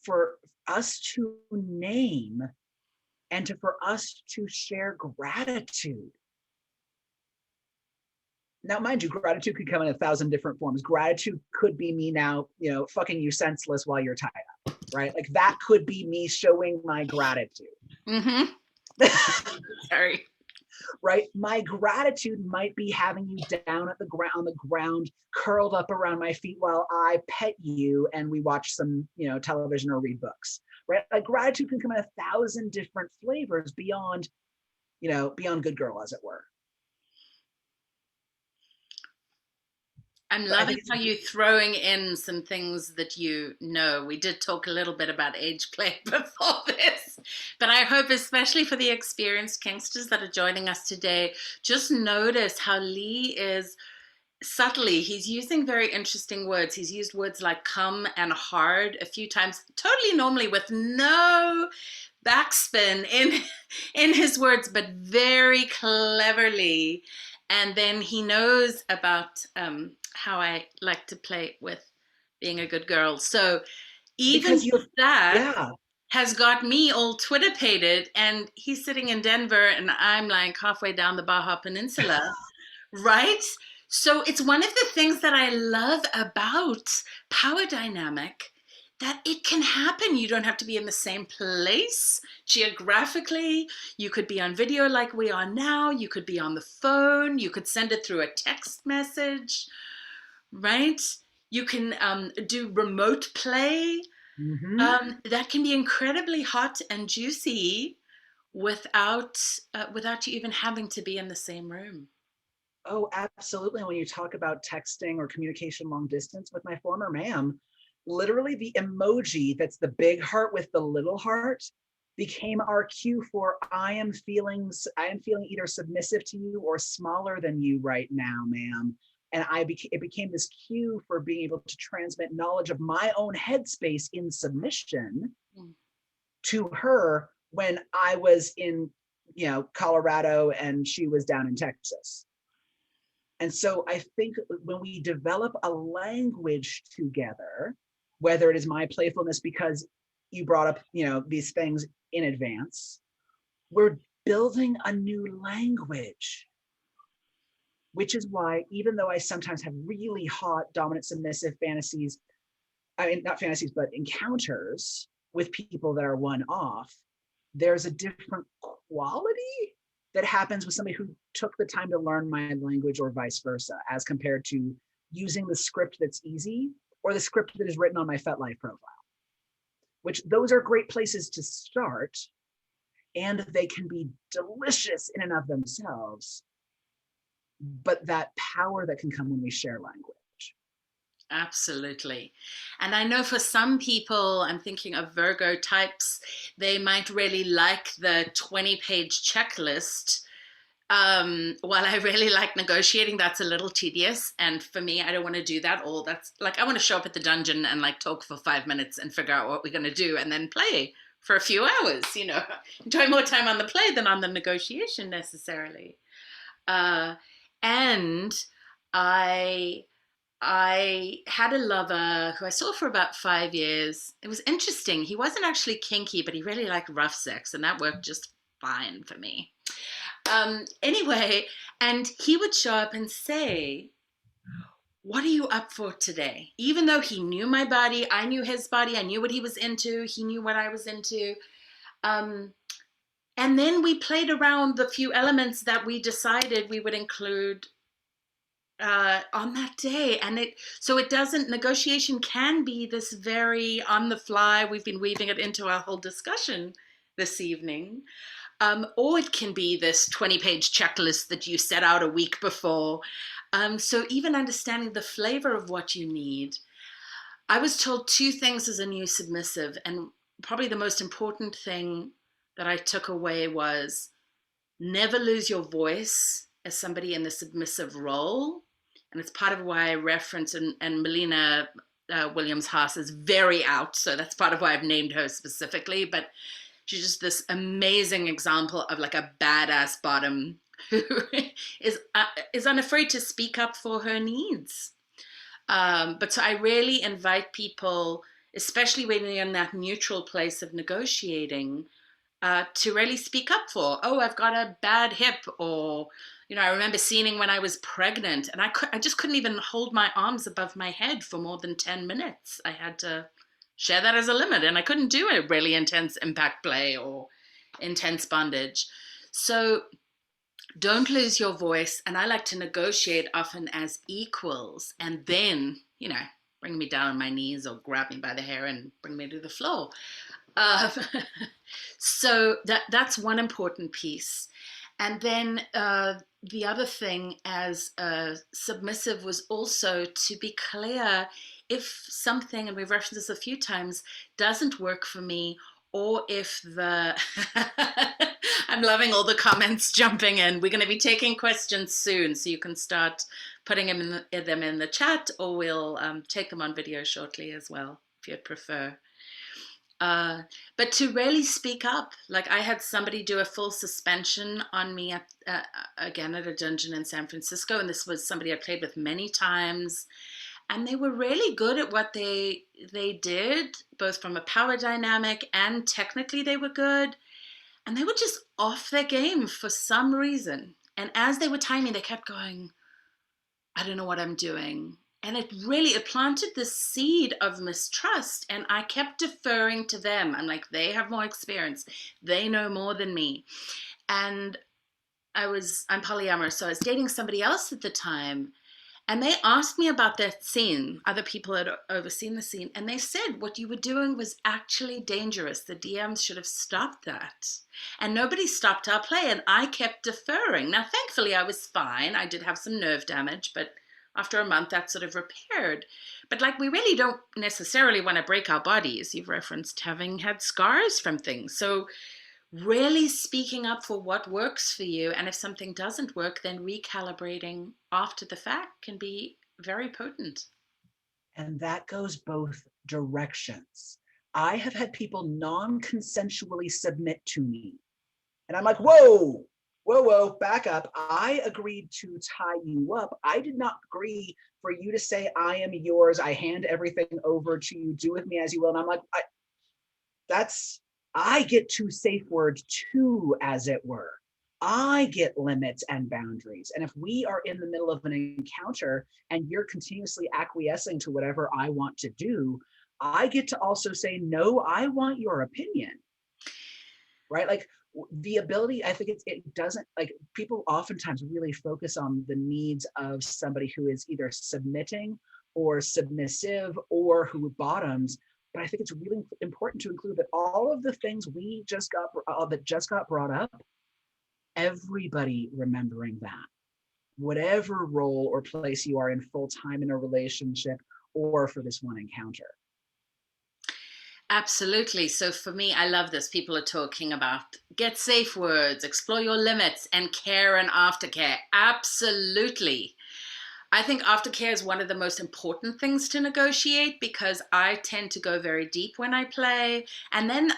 For us to name and for us to share gratitude. Now, mind you, gratitude could come in 1,000 different forms. Gratitude could be me now, fucking you senseless while you're tied up, right? Like that could be me showing my gratitude.
Mm-hmm. Sorry.
Right? My gratitude might be having you down at the ground, on the ground, curled up around my feet while I pet you and we watch some, television or read books, right? Like gratitude can come in 1,000 different flavors beyond good girl, as it were.
I'm loving how you're throwing in some things that we did talk a little bit about age play before this, but I hope especially for the experienced Kingsters that are joining us today, just notice how Lee is subtly, he's using very interesting words. He's used words like come and hard a few times, totally normally with no backspin in his words, but very cleverly. And then he knows about how I like to play with being a good girl. So even that has got me all Twitter-pated, and he's sitting in Denver and I'm like halfway down the Baja Peninsula, right? So it's one of the things that I love about power dynamic, that it can happen. You don't have to be in the same place geographically. You could be on video like we are now. You could be on the phone. You could send it through a text message, right? You can do remote play. Mm-hmm. That can be incredibly hot and juicy without you even having to be in the same room.
Oh, absolutely. When you talk about texting or communication long distance with my former ma'am, literally the emoji that's the big heart with the little heart became our cue for I am feeling either submissive to you or smaller than you right now, ma'am. And it became this cue for being able to transmit knowledge of my own headspace in submission to her when I was in, Colorado and she was down in Texas. And so I think when we develop a language together, whether it is my playfulness because you brought up, these things in advance, we're building a new language, which is why, even though I sometimes have really hot dominant submissive fantasies, not fantasies, but encounters with people that are one-off, there's a different quality that happens with somebody who took the time to learn my language or vice versa, as compared to using the script that's easy or the script that is written on my FetLife profile, which those are great places to start, and they can be delicious in and of themselves, but that power that can come when we share language.
Absolutely. And I know for some people, I'm thinking of Virgo types, they might really like the 20-page checklist. While I really like negotiating, that's a little tedious. And for me, I don't want to do that all. That's like, I want to show up at the dungeon and like talk for 5 minutes and figure out what we're going to do and then play for a few hours, enjoy more time on the play than on the negotiation necessarily. And I had a lover who I saw for about 5 years. It was interesting. He wasn't actually kinky, but he really liked rough sex, and that worked just fine for me. Anyway, and he would show up and say, what are you up for today? Even though he knew my body, I knew his body, I knew what he was into, he knew what I was into. And then we played around the few elements that we decided we would include on that day. And negotiation can be this very on the fly. We've been weaving it into our whole discussion this evening. Or it can be this 20-page checklist that you set out a week before. So even understanding the flavor of what you need. I was told two things as a new submissive, and probably the most important thing that I took away was never lose your voice as somebody in the submissive role. And it's part of why I reference, and Melina Williams-Haas is very out, so that's part of why I've named her specifically, but she's just this amazing example of like a badass bottom who is unafraid to speak up for her needs. But so I really invite people, especially when you're in that neutral place of negotiating, to really speak up for, oh, I've got a bad hip, or, I remember seeing when I was pregnant and I just couldn't even hold my arms above my head for more than 10 minutes. I had to share that as a limit, and I couldn't do a really intense impact play or intense bondage. So don't lose your voice. And I like to negotiate often as equals, and then, bring me down on my knees or grab me by the hair and bring me to the floor. So that's one important piece. And then the other thing as a submissive was also to be clear if something, and we've referenced this a few times, doesn't work for me, or if I'm loving all the comments jumping in. We're going to be taking questions soon, so you can start putting them in the chat, or we'll take them on video shortly as well, if you'd prefer. But to really speak up, like I had somebody do a full suspension on me again at a dungeon in San Francisco, and this was somebody I played with many times, and they were really good at what they did, both from a power dynamic and technically they were good, and they were just off their game for some reason. And as they were timing, they kept going, I don't know what I'm doing. And it planted this seed of mistrust, and I kept deferring to them. I'm like, they have more experience. They know more than me. And I'm polyamorous, so I was dating somebody else at the time, and they asked me about that scene. Other people had overseen the scene, and they said what you were doing was actually dangerous. The DMs should have stopped that. And nobody stopped our play, and I kept deferring. Now, thankfully, I was fine. I did have some nerve damage, but after a month, that sort of repaired. But like, we really don't necessarily want to break our bodies. You've referenced having had scars from things. So really speaking up for what works for you. And if something doesn't work, then recalibrating after the fact can be very potent.
And that goes both directions. I have had people non-consensually submit to me. And I'm like, whoa, back up. I agreed to tie you up. I did not agree for you to say, I am yours. I hand everything over to you. Do with me as you will. And I'm like, I get to safe word too, as it were. I get limits and boundaries. And if we are in the middle of an encounter and you're continuously acquiescing to whatever I want to do, I get to also say, no, I want your opinion, right? Like the ability, I think it doesn't, like, people oftentimes really focus on the needs of somebody who is either submitting or submissive or who bottoms. But I think it's really important to include that all of the things we just got brought up, everybody remembering that, whatever role or place you are in full time in a relationship or for this one encounter.
Absolutely. So for me, I love this. People are talking about get safe words, explore your limits, and care and aftercare. Absolutely. I think aftercare is one of the most important things to negotiate, because I tend to go very deep when I play. And then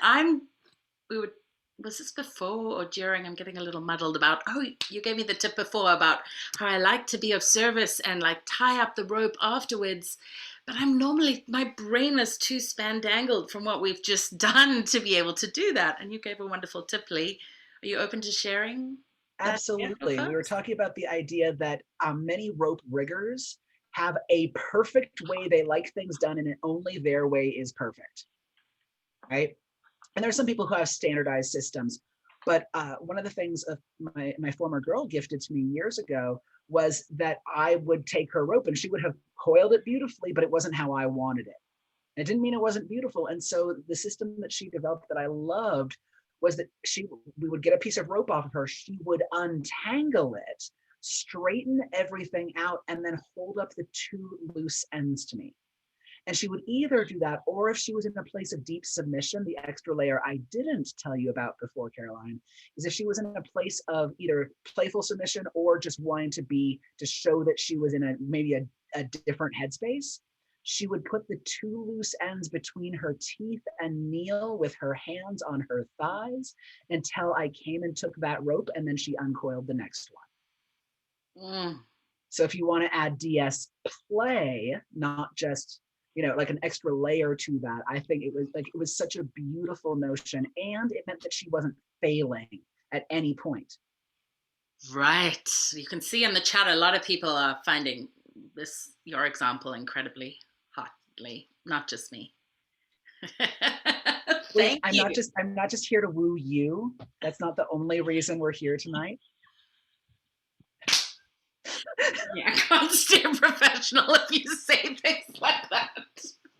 was this before or during? I'm getting a little muddled about, you gave me the tip before about how I like to be of service and like tie up the rope afterwards. But my brain is too spandangled from what we've just done to be able to do that. And you gave a wonderful tip, Lee. Are you open to sharing?
Absolutely. We were
folks?
talking about the idea that many rope riggers have a perfect way they like things done, and only their way is perfect, right? And there's some people who have standardized systems, but one of the things of my former girl gifted to me years ago was that I would take her rope and she would have coiled it beautifully, but it wasn't how I wanted it. It didn't mean it wasn't beautiful. And so the system that she developed that I loved was that we would get a piece of rope off of her, she would untangle it, straighten everything out, and then hold up the two loose ends to me. And she would either do that, or if she was in a place of deep submission, the extra layer I didn't tell you about before, Caroline, is if she was in a place of either playful submission or just wanting to show that she was in maybe a different headspace, she would put the two loose ends between her teeth and kneel with her hands on her thighs until I came and took that rope, and then she uncoiled the next one. So if you want to add DS play, not just, like an extra layer to that, I think it was such a beautiful notion, and it meant that she wasn't failing at any point.
Right. You can see in the chat a lot of people are finding your example incredibly hotly, not just me. Thank you.
I'm not just here to woo you. That's not the only reason we're here tonight.
Yeah, can't stay professional if you say things like that.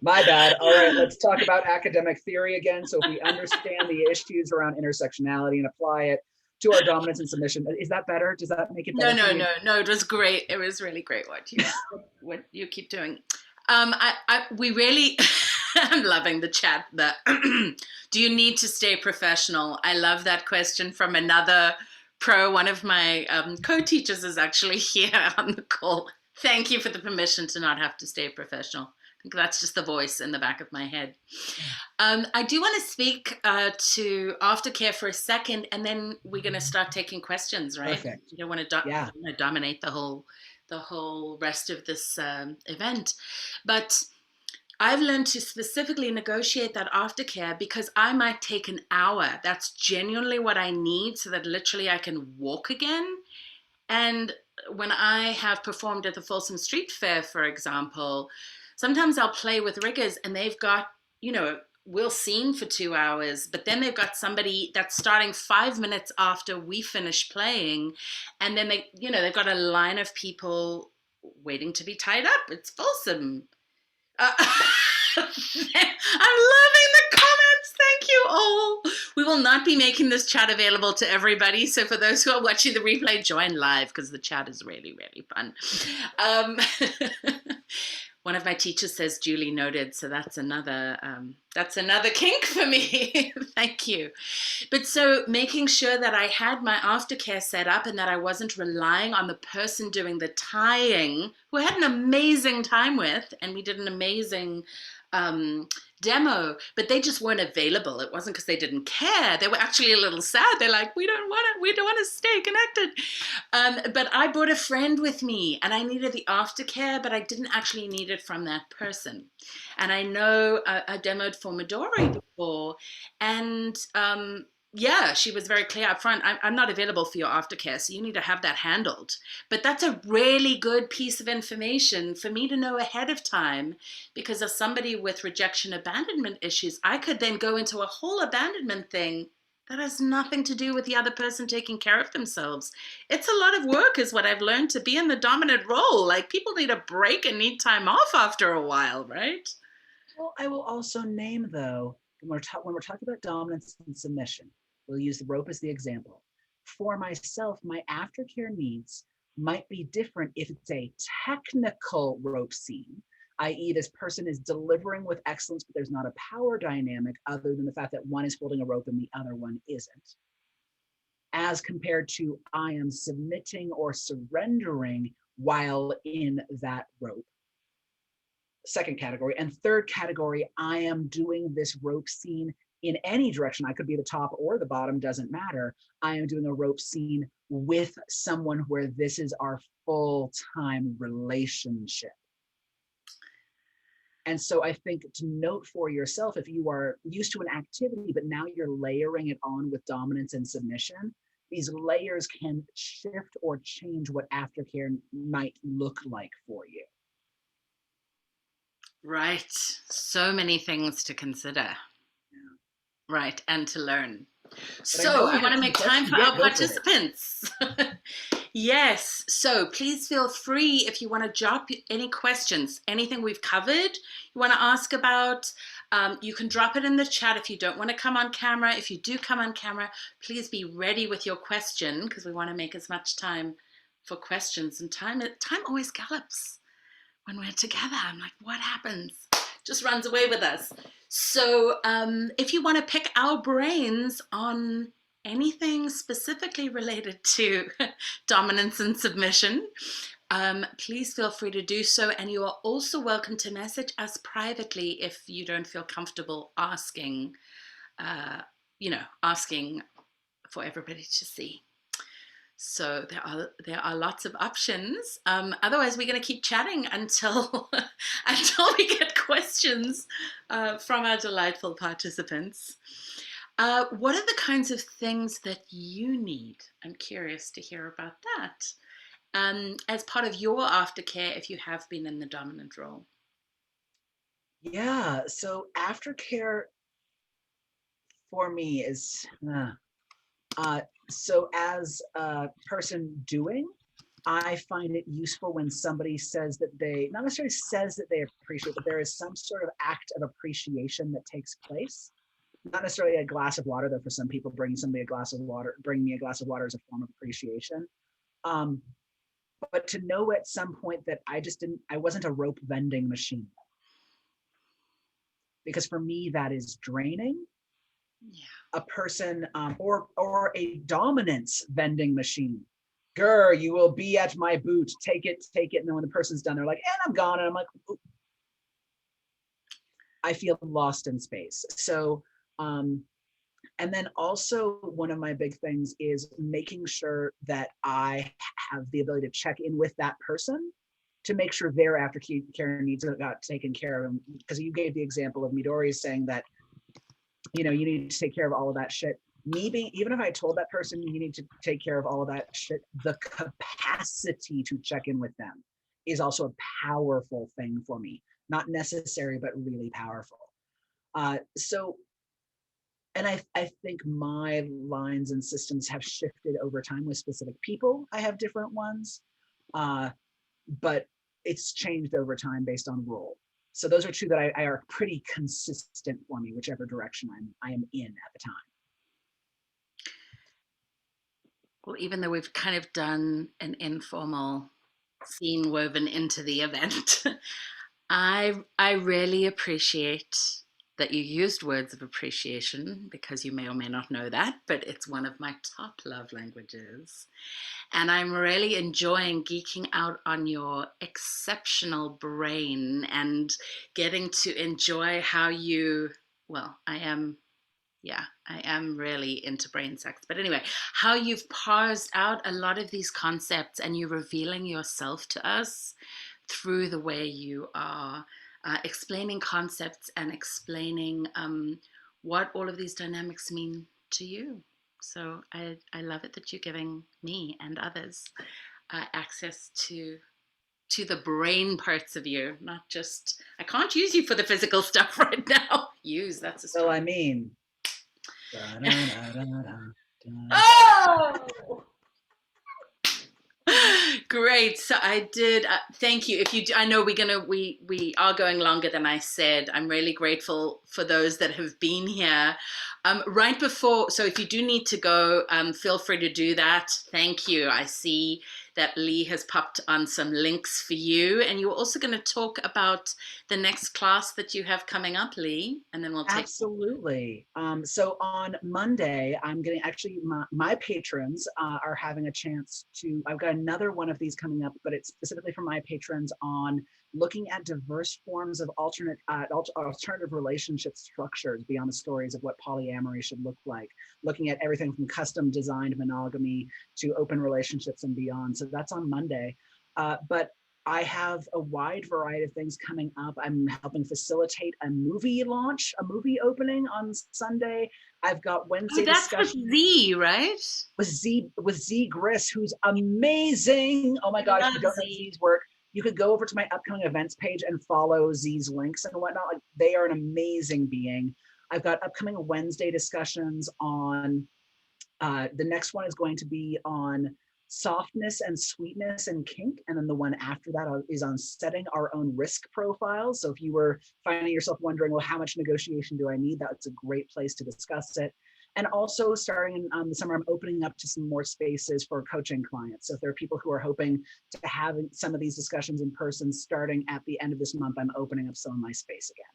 My bad. All right, let's talk about academic theory again. So if we understand the issues around intersectionality and apply it to our dominance and submission, is that better? Does that make it better?
No. It was great. It was really great what you keep doing. We really, I'm loving the chat. Do you need to stay professional? I love that question from another pro. One of my co-teachers is actually here on the call. Thank you for the permission to not have to stay professional. I think that's just the voice in the back of my head. I do want to speak to aftercare for a second, and then we're going to start taking questions, right?
Perfect.
You don't want to dominate the whole rest of this event. But I've learned to specifically negotiate that aftercare because I might take an hour. That's genuinely what I need so that literally I can walk again. And when I have performed at the Folsom Street Fair, for example, sometimes I'll play with riggers and they've got, we'll sing for 2 hours, but then they've got somebody that's starting 5 minutes after we finish playing. And then they've got a line of people waiting to be tied up. It's Folsom. I'm loving the comments. Thank you all. We will not be making this chat available to everybody. So for those who are watching the replay, join live because the chat is really, really fun. One of my teachers says duly noted. So that's another kink for me. Thank you. But so making sure that I had my aftercare set up and that I wasn't relying on the person doing the tying, who I had an amazing time with, and we did an amazing demo, but they just weren't available. It wasn't because they didn't care. They were actually a little sad. They're like, we don't want to stay connected. But I brought a friend with me and I needed the aftercare, but I didn't actually need it from that person. And I know I demoed for Midori before, and she was very clear up front. I'm not available for your aftercare, so you need to have that handled. But that's a really good piece of information for me to know ahead of time, because as somebody with rejection abandonment issues, I could then go into a whole abandonment thing that has nothing to do with the other person taking care of themselves. It's a lot of work is what I've learned to be in the dominant role. Like, people need a break and need time off after a while, right?
Well, I will also name, though, when we're talking about dominance and submission, we'll use the rope as the example. For myself, my aftercare needs might be different if it's a technical rope scene, i.e. this person is delivering with excellence, but there's not a power dynamic other than the fact that one is holding a rope and the other one isn't. As compared to I am submitting or surrendering while in that rope. Second category. And third category, I am doing this rope scene in any direction. I could be the top or the bottom, doesn't matter. I am doing a rope scene with someone where this is our full-time relationship. And so I think to note for yourself, if you are used to an activity, but now you're layering it on with dominance and submission, these layers can shift or change what aftercare might look like for you.
Right. So many things to consider.
Yeah.
Right. And to learn.
But
So I want to
some
make time
questions.
for
Yeah,
our
go for it.
participants. Yes. So please feel free if you want to drop any questions, anything we've covered, you want to ask about, you can drop it in the chat if you don't want to come on camera. If you do come on camera, please be ready with your question because we want to make as much time for questions. And time always gallops when we're together. I'm like, what happens? Just runs away with us. So if you want to pick our brains on anything specifically related to dominance and submission, please feel free to do so. And you are also welcome to message us privately if you don't feel comfortable asking, asking for everybody to see. So there are lots of options. Otherwise, we're going to keep chatting until we get questions from our delightful participants. What are the kinds of things that you need? I'm curious to hear about that. As part of your aftercare, if you have been in the dominant role.
Yeah. So aftercare for me is. So as a person doing, I find it useful when somebody says that they, not necessarily says that they appreciate, but there is some sort of act of appreciation that takes place. Not necessarily a glass of water, though for some people bringing me a glass of water is a form of appreciation. But to know at some point that I wasn't a rope vending machine. Because for me, that is draining.
Yeah.
A person or a dominance vending machine. Grr, you will be at my boot. Take it. And then when the person's done, they're like, and I'm gone. And I'm like, ooh. I feel lost in space. So, and then also one of my big things is making sure that I have the ability to check in with that person to make sure their aftercare needs got taken care of. Because you gave the example of Midori saying that, you need to take care of all of that shit. Even if I told that person you need to take care of all of that shit, the capacity to check in with them is also a powerful thing for me. Not necessary, but really powerful. And I think my lines and systems have shifted over time with specific people. I have different ones, but it's changed over time based on role. So those are two that I are pretty consistent for me, whichever direction I am in at the time.
Well, even though we've kind of done an informal scene woven into the event, I really appreciate that you used words of appreciation because you may or may not know that, but it's one of my top love languages. And I'm really enjoying geeking out on your exceptional brain and getting to enjoy how I am really into brain sex. But anyway, how you've parsed out a lot of these concepts and you're revealing yourself to us through the way you are explaining concepts and explaining what all of these dynamics mean to you. So I love it that you're giving me and others access to the brain parts of you, not just, I can't use you for the physical stuff right now. That's a strong.
Well, I mean.
Oh! Great. So I did. Thank you. I know we are going longer than I said. I'm really grateful for those that have been here. Right before, so if you do need to go, feel free to do that. Thank you. I see that Lee has popped on some links for you, and you're also going to talk about the next class that you have coming up, Lee, and then we'll take.
Absolutely. So on Monday, I'm getting my patrons are having a chance to. I've got another one of these coming up, but it's specifically for my patrons on looking at diverse forms of alternative relationship structures beyond the stories of what polyamory should look like, looking at everything from custom designed monogamy to open relationships and beyond. So that's on Monday. But I have a wide variety of things coming up. I'm helping facilitate a movie launch, a movie opening on Sunday. I've got
Oh,
Wednesday
that's with
discussion
Z, right?
with Z Griss, who's amazing. Oh my
I
gosh, if you
love
don't know
Z.
Z's work, you could go over to my upcoming events page and follow Z's links and whatnot. Like, they are an amazing being. I've got upcoming Wednesday discussions on the next one is going to be on softness and sweetness and kink. And then the one after that is on setting our own risk profiles. So if you were finding yourself wondering, well, how much negotiation do I need? That's a great place to discuss it. And also starting in the summer, I'm opening up to some more spaces for coaching clients. So if there are people who are hoping to have some of these discussions in person starting at the end of this month, I'm opening up some of my space again.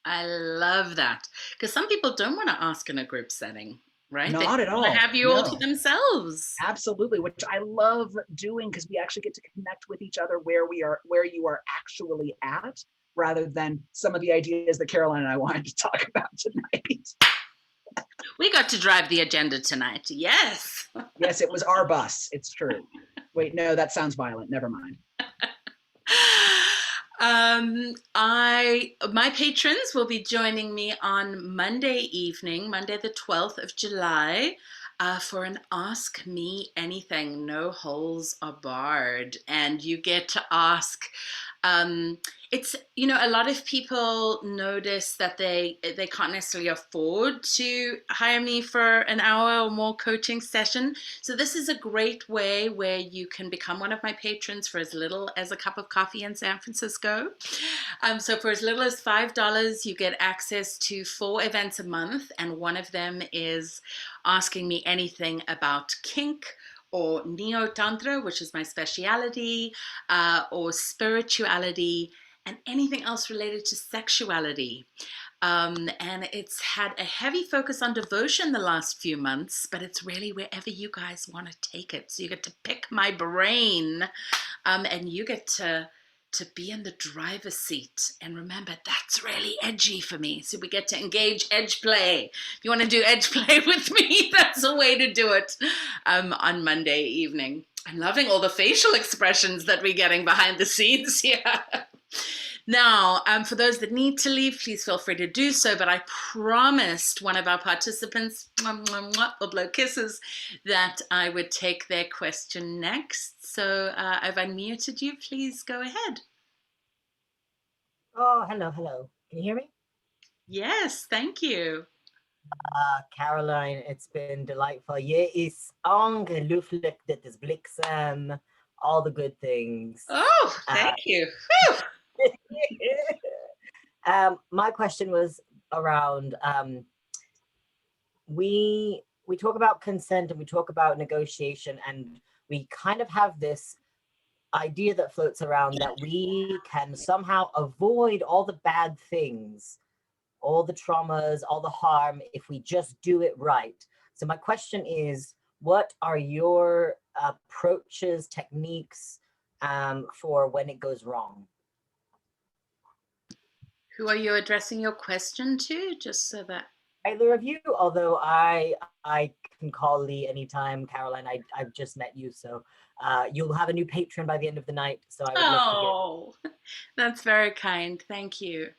I love that. Because some people don't want to ask in a group setting, right? They
Not at
want to
all.
have you all to
No.
themselves.
Absolutely, which I love doing because we actually get to connect with each other where you are actually at, rather than some of the ideas that Caroline and I wanted to talk about tonight.
We got to drive the agenda tonight. Yes.
Yes, it was our bus. It's true. Wait, no, that sounds violent. Never mind.
My patrons will be joining me on Monday evening, Monday the 12th of July, for an Ask Me Anything. No holes are barred, and you get to ask. It's, a lot of people notice that they can't necessarily afford to hire me for an hour or more coaching session. So this is a great way where you can become one of my patrons for as little as a cup of coffee in San Francisco. So for as little as $5, you get access to 4 events a month, and one of them is asking me anything about kink, or neo-tantra, which is my speciality, or spirituality, and anything else related to sexuality. And it's had a heavy focus on devotion the last few months, but it's really wherever you guys want to take it. So you get to pick my brain, and you get to be in the driver's seat. And remember, that's really edgy for me. So we get to engage edge play. If you want to do edge play with me, that's a way to do it on Monday evening. I'm loving all the facial expressions that we're getting behind the scenes here. Now, for those that need to leave, please feel free to do so. But I promised one of our participants, will blow kisses, that I would take their question next. So I've unmuted you. Please go ahead.
Oh, hello. Can you hear me?
Yes, thank you.
Caroline, it's been delightful. Je is ongelooflijk, dit is bliksem, all the good things.
Oh, thank you.
My question was around, we talk about consent and we talk about negotiation, and we kind of have this idea that floats around that we can somehow avoid all the bad things, all the traumas, all the harm, if we just do it right. So my question is, what are your approaches, techniques for when it goes wrong?
Who are you addressing your question to? Just so that
Either of you, although I can call Lee anytime. Caroline, I've just met you, so you'll have a new patron by the end of the night. So I would love to
that's very kind. Thank you.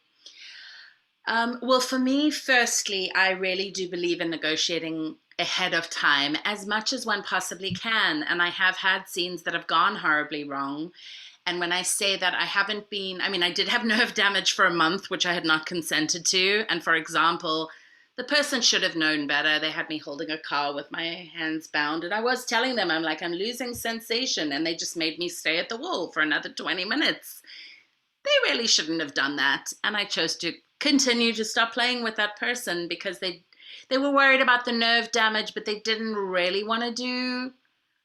Well, for me, firstly, I really do believe in negotiating ahead of time as much as one possibly can. And I have had scenes that have gone horribly wrong. And when I say that, I did have nerve damage for a month, which I had not consented to. And for example, the person should have known better. They had me holding a car with my hands bound. And I was telling them, I'm losing sensation. And they just made me stay at the wall for another 20 minutes. They really shouldn't have done that. And I chose to continue to stop playing with that person because they were worried about the nerve damage, but they didn't really want to do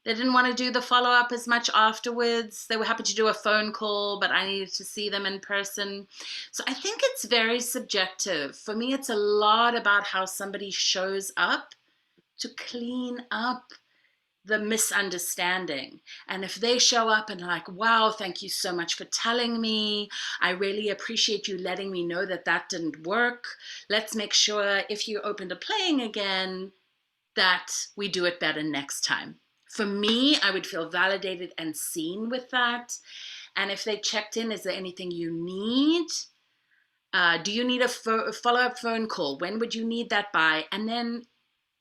the follow-up as much afterwards. They were happy to do a phone call, but I needed to see them in person. So I think it's very subjective. For me, it's a lot about how somebody shows up to clean up the misunderstanding. And if they show up and like, wow, thank you so much for telling me. I really appreciate you letting me know that didn't work. Let's make sure if you open to playing again, that we do it better next time. For me, I would feel validated and seen with that. And if they checked in, is there anything you need? Do you need a follow-up phone call? When would you need that by? And then,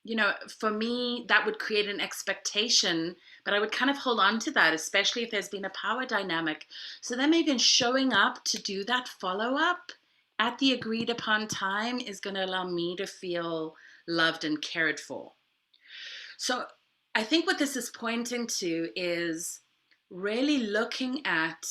you know, for me, that would create an expectation, but I would kind of hold on to that, especially if there's been a power dynamic. So them even showing up to do that follow-up at the agreed upon time is going to allow me to feel loved and cared for. So I think what this is pointing to is really looking at,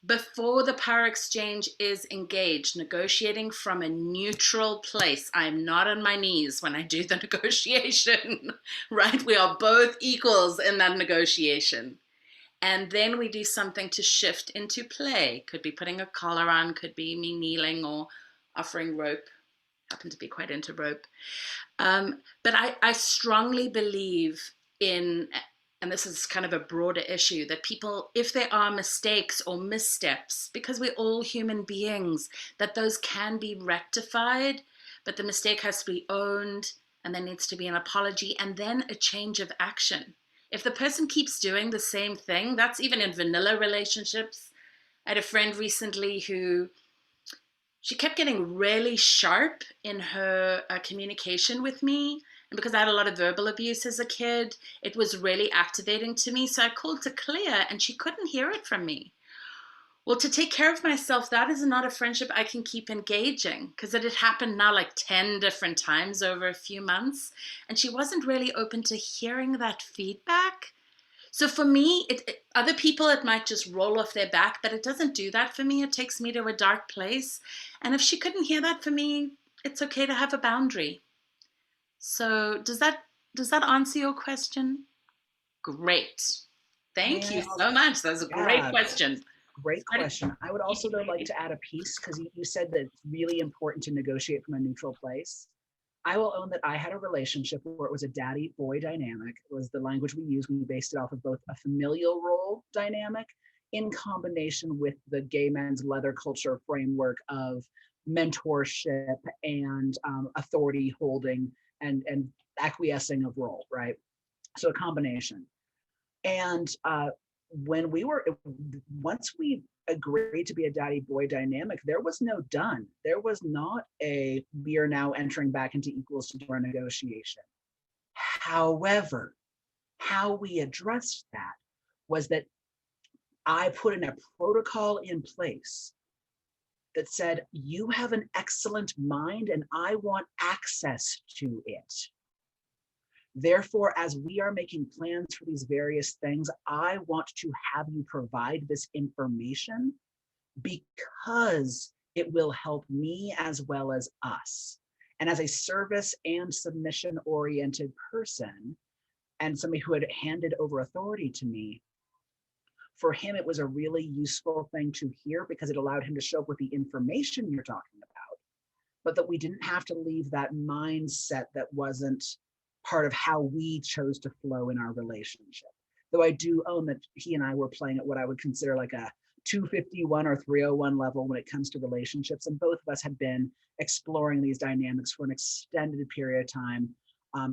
before the power exchange is engaged, negotiating from a neutral place. I'm not on my knees when I do the negotiation, right? We are both equals in that negotiation. And then we do something to shift into play. Could be putting a collar on, could be me kneeling or offering rope. Happen to be quite into rope. But I strongly believe in, and this is kind of a broader issue, that people, if there are mistakes or missteps, because we're all human beings, that those can be rectified, but the mistake has to be owned, and there needs to be an apology, and then a change of action. If the person keeps doing the same thing, that's even in vanilla relationships. I had a friend recently who, she kept getting really sharp in her communication with me. And because I had a lot of verbal abuse as a kid, it was really activating to me. So I called to clear, and she couldn't hear it from me. Well, to take care of myself, that is not a friendship I can keep engaging, because it had happened now like 10 different times over a few months. And she wasn't really open to hearing that feedback. So for me, other people, it might just roll off their back, but it doesn't do that for me. It takes me to a dark place. And if she couldn't hear that for me, it's okay to have a boundary. So does that answer your question? Great. Thank you so much. That was a great question.
Great question. I would also though like to add a piece, because you said that it's really important to negotiate from a neutral place. I will own that I had a relationship where it was a daddy-boy dynamic. It was the language we used. We based it off of both a familial role dynamic in combination with the gay men's leather culture framework of mentorship and authority holding and acquiescing of role, right? So a combination. And once we agreed to be a daddy-boy dynamic, there was no done. There was not a, we are now entering back into equals to do our negotiation. However, how we addressed that was that I put in a protocol in place that said, you have an excellent mind and I want access to it. Therefore, as we are making plans for these various things, I want to have you provide this information because it will help me as well as us. And as a service and submission-oriented person, and somebody who had handed over authority to me, for him, it was a really useful thing to hear because it allowed him to show up with the information you're talking about, but that we didn't have to leave that mindset that wasn't part of how we chose to flow in our relationship. Though I do own that he and I were playing at what I would consider like a 251 or 301 level when it comes to relationships. And both of us had been exploring these dynamics for an extended period of time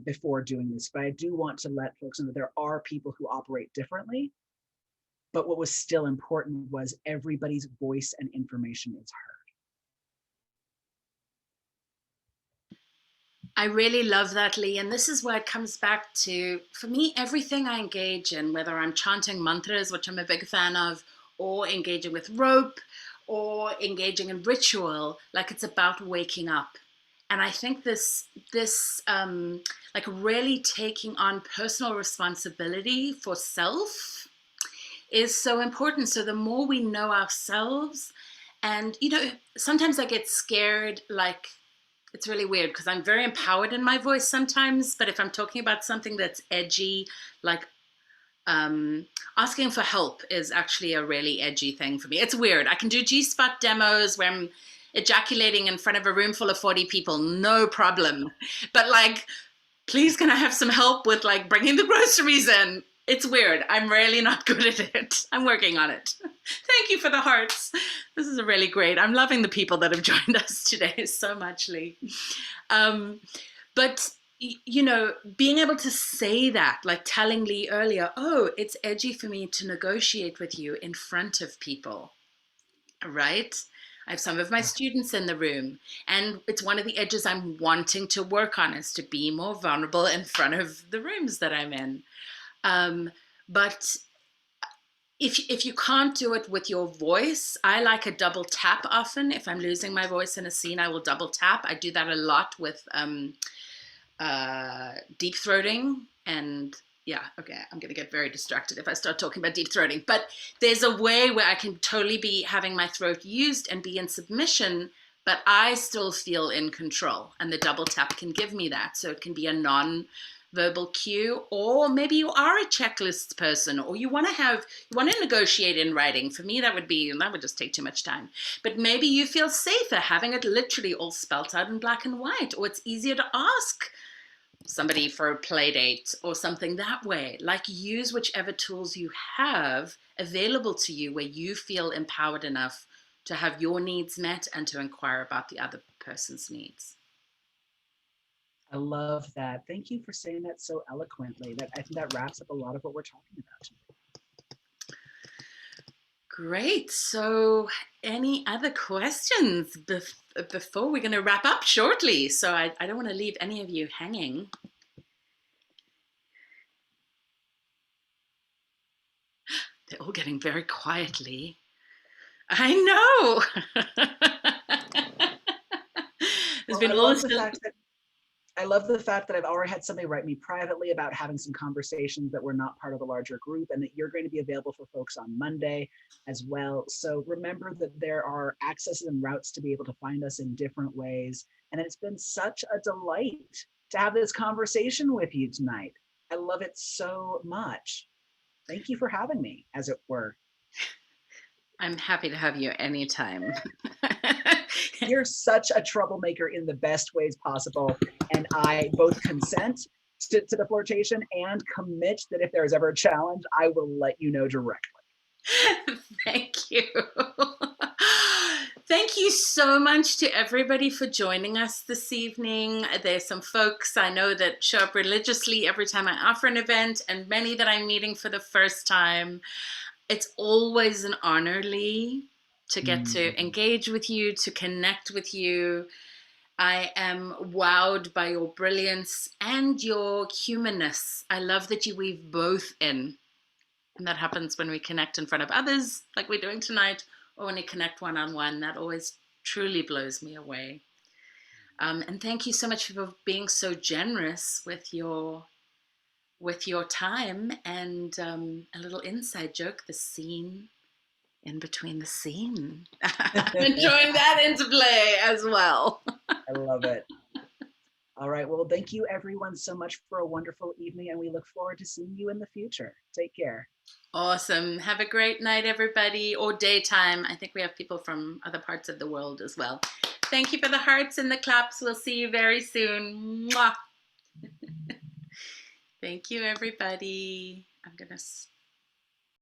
before doing this. But I do want to let folks know that there are people who operate differently. But what was still important was everybody's voice and information is heard.
I really love that, Lee. And this is where it comes back to, for me, everything I engage in, whether I'm chanting mantras, which I'm a big fan of, or engaging with rope, or engaging in ritual, like it's about waking up. And I think this like really taking on personal responsibility for self is so important. So the more we know ourselves, and, you know, sometimes I get scared, like, it's really weird because I'm very empowered in my voice sometimes, but if I'm talking about something that's edgy, like asking for help is actually a really edgy thing for me. It's weird. I can do G-spot demos where I'm ejaculating in front of a room full of 40 people, no problem. But like, please can I have some help with like bringing the groceries in? It's weird. I'm really not good at it. I'm working on it. Thank you for the hearts. This is really great. I'm loving the people that have joined us today so much, Lee. But you know, being able to say that, like telling Lee earlier, oh, it's edgy for me to negotiate with you in front of people, right? I have some of my students in the room, and it's one of the edges I'm wanting to work on, is to be more vulnerable in front of the rooms that I'm in. But if you can't do it with your voice, I like a double tap often. If I'm losing my voice in a scene, I will double tap. I do that a lot with deep throating. And yeah, okay, I'm going to get very distracted if I start talking about deep throating. But there's a way where I can totally be having my throat used and be in submission, but I still feel in control. And the double tap can give me that. So it can be a non-verbal cue, or maybe you are a checklist person, or you want to negotiate in writing. For me, that would just take too much time. But maybe you feel safer having it literally all spelt out in black and white, or it's easier to ask somebody for a play date or something that way. Like, use whichever tools you have available to you where you feel empowered enough to have your needs met and to inquire about the other person's needs.
I love that. Thank you for saying that so eloquently. I think that wraps up a lot of what we're talking about.
Great. So any other questions before we're going to wrap up shortly? So I don't want to leave any of you hanging. They're all getting very quietly. I know. There's been all this.
I love the fact that I've already had somebody write me privately about having some conversations that were not part of the larger group, and that you're going to be available for folks on Monday as well. So remember that there are accesses and routes to be able to find us in different ways. And it's been such a delight to have this conversation with you tonight. I love it so much. Thank you for having me, as it were.
I'm happy to have you anytime.
You're such a troublemaker in the best ways possible. And I both consent to the flirtation and commit that if there's ever a challenge, I will let you know directly.
Thank you. Thank you so much to everybody for joining us this evening. There's some folks I know that show up religiously every time I offer an event, and many that I'm meeting for the first time. It's always an honor, Lee, to get to engage with you, to connect with you. I am wowed by your brilliance and your humanness. I love that you weave both in. And that happens when we connect in front of others, like we're doing tonight, or when we connect one-on-one. That always truly blows me away. And thank you so much for being so generous with your time, and a little inside joke, the scene in between the scene. I'm enjoying that interplay as well.
I love it. All right. Well, thank you everyone so much for a wonderful evening, and we look forward to seeing you in the future. Take care.
Awesome. Have a great night, everybody, or daytime. I think we have people from other parts of the world as well. Thank you for the hearts and the claps. We'll see you very soon. Mwah. Thank you, everybody. I'm going to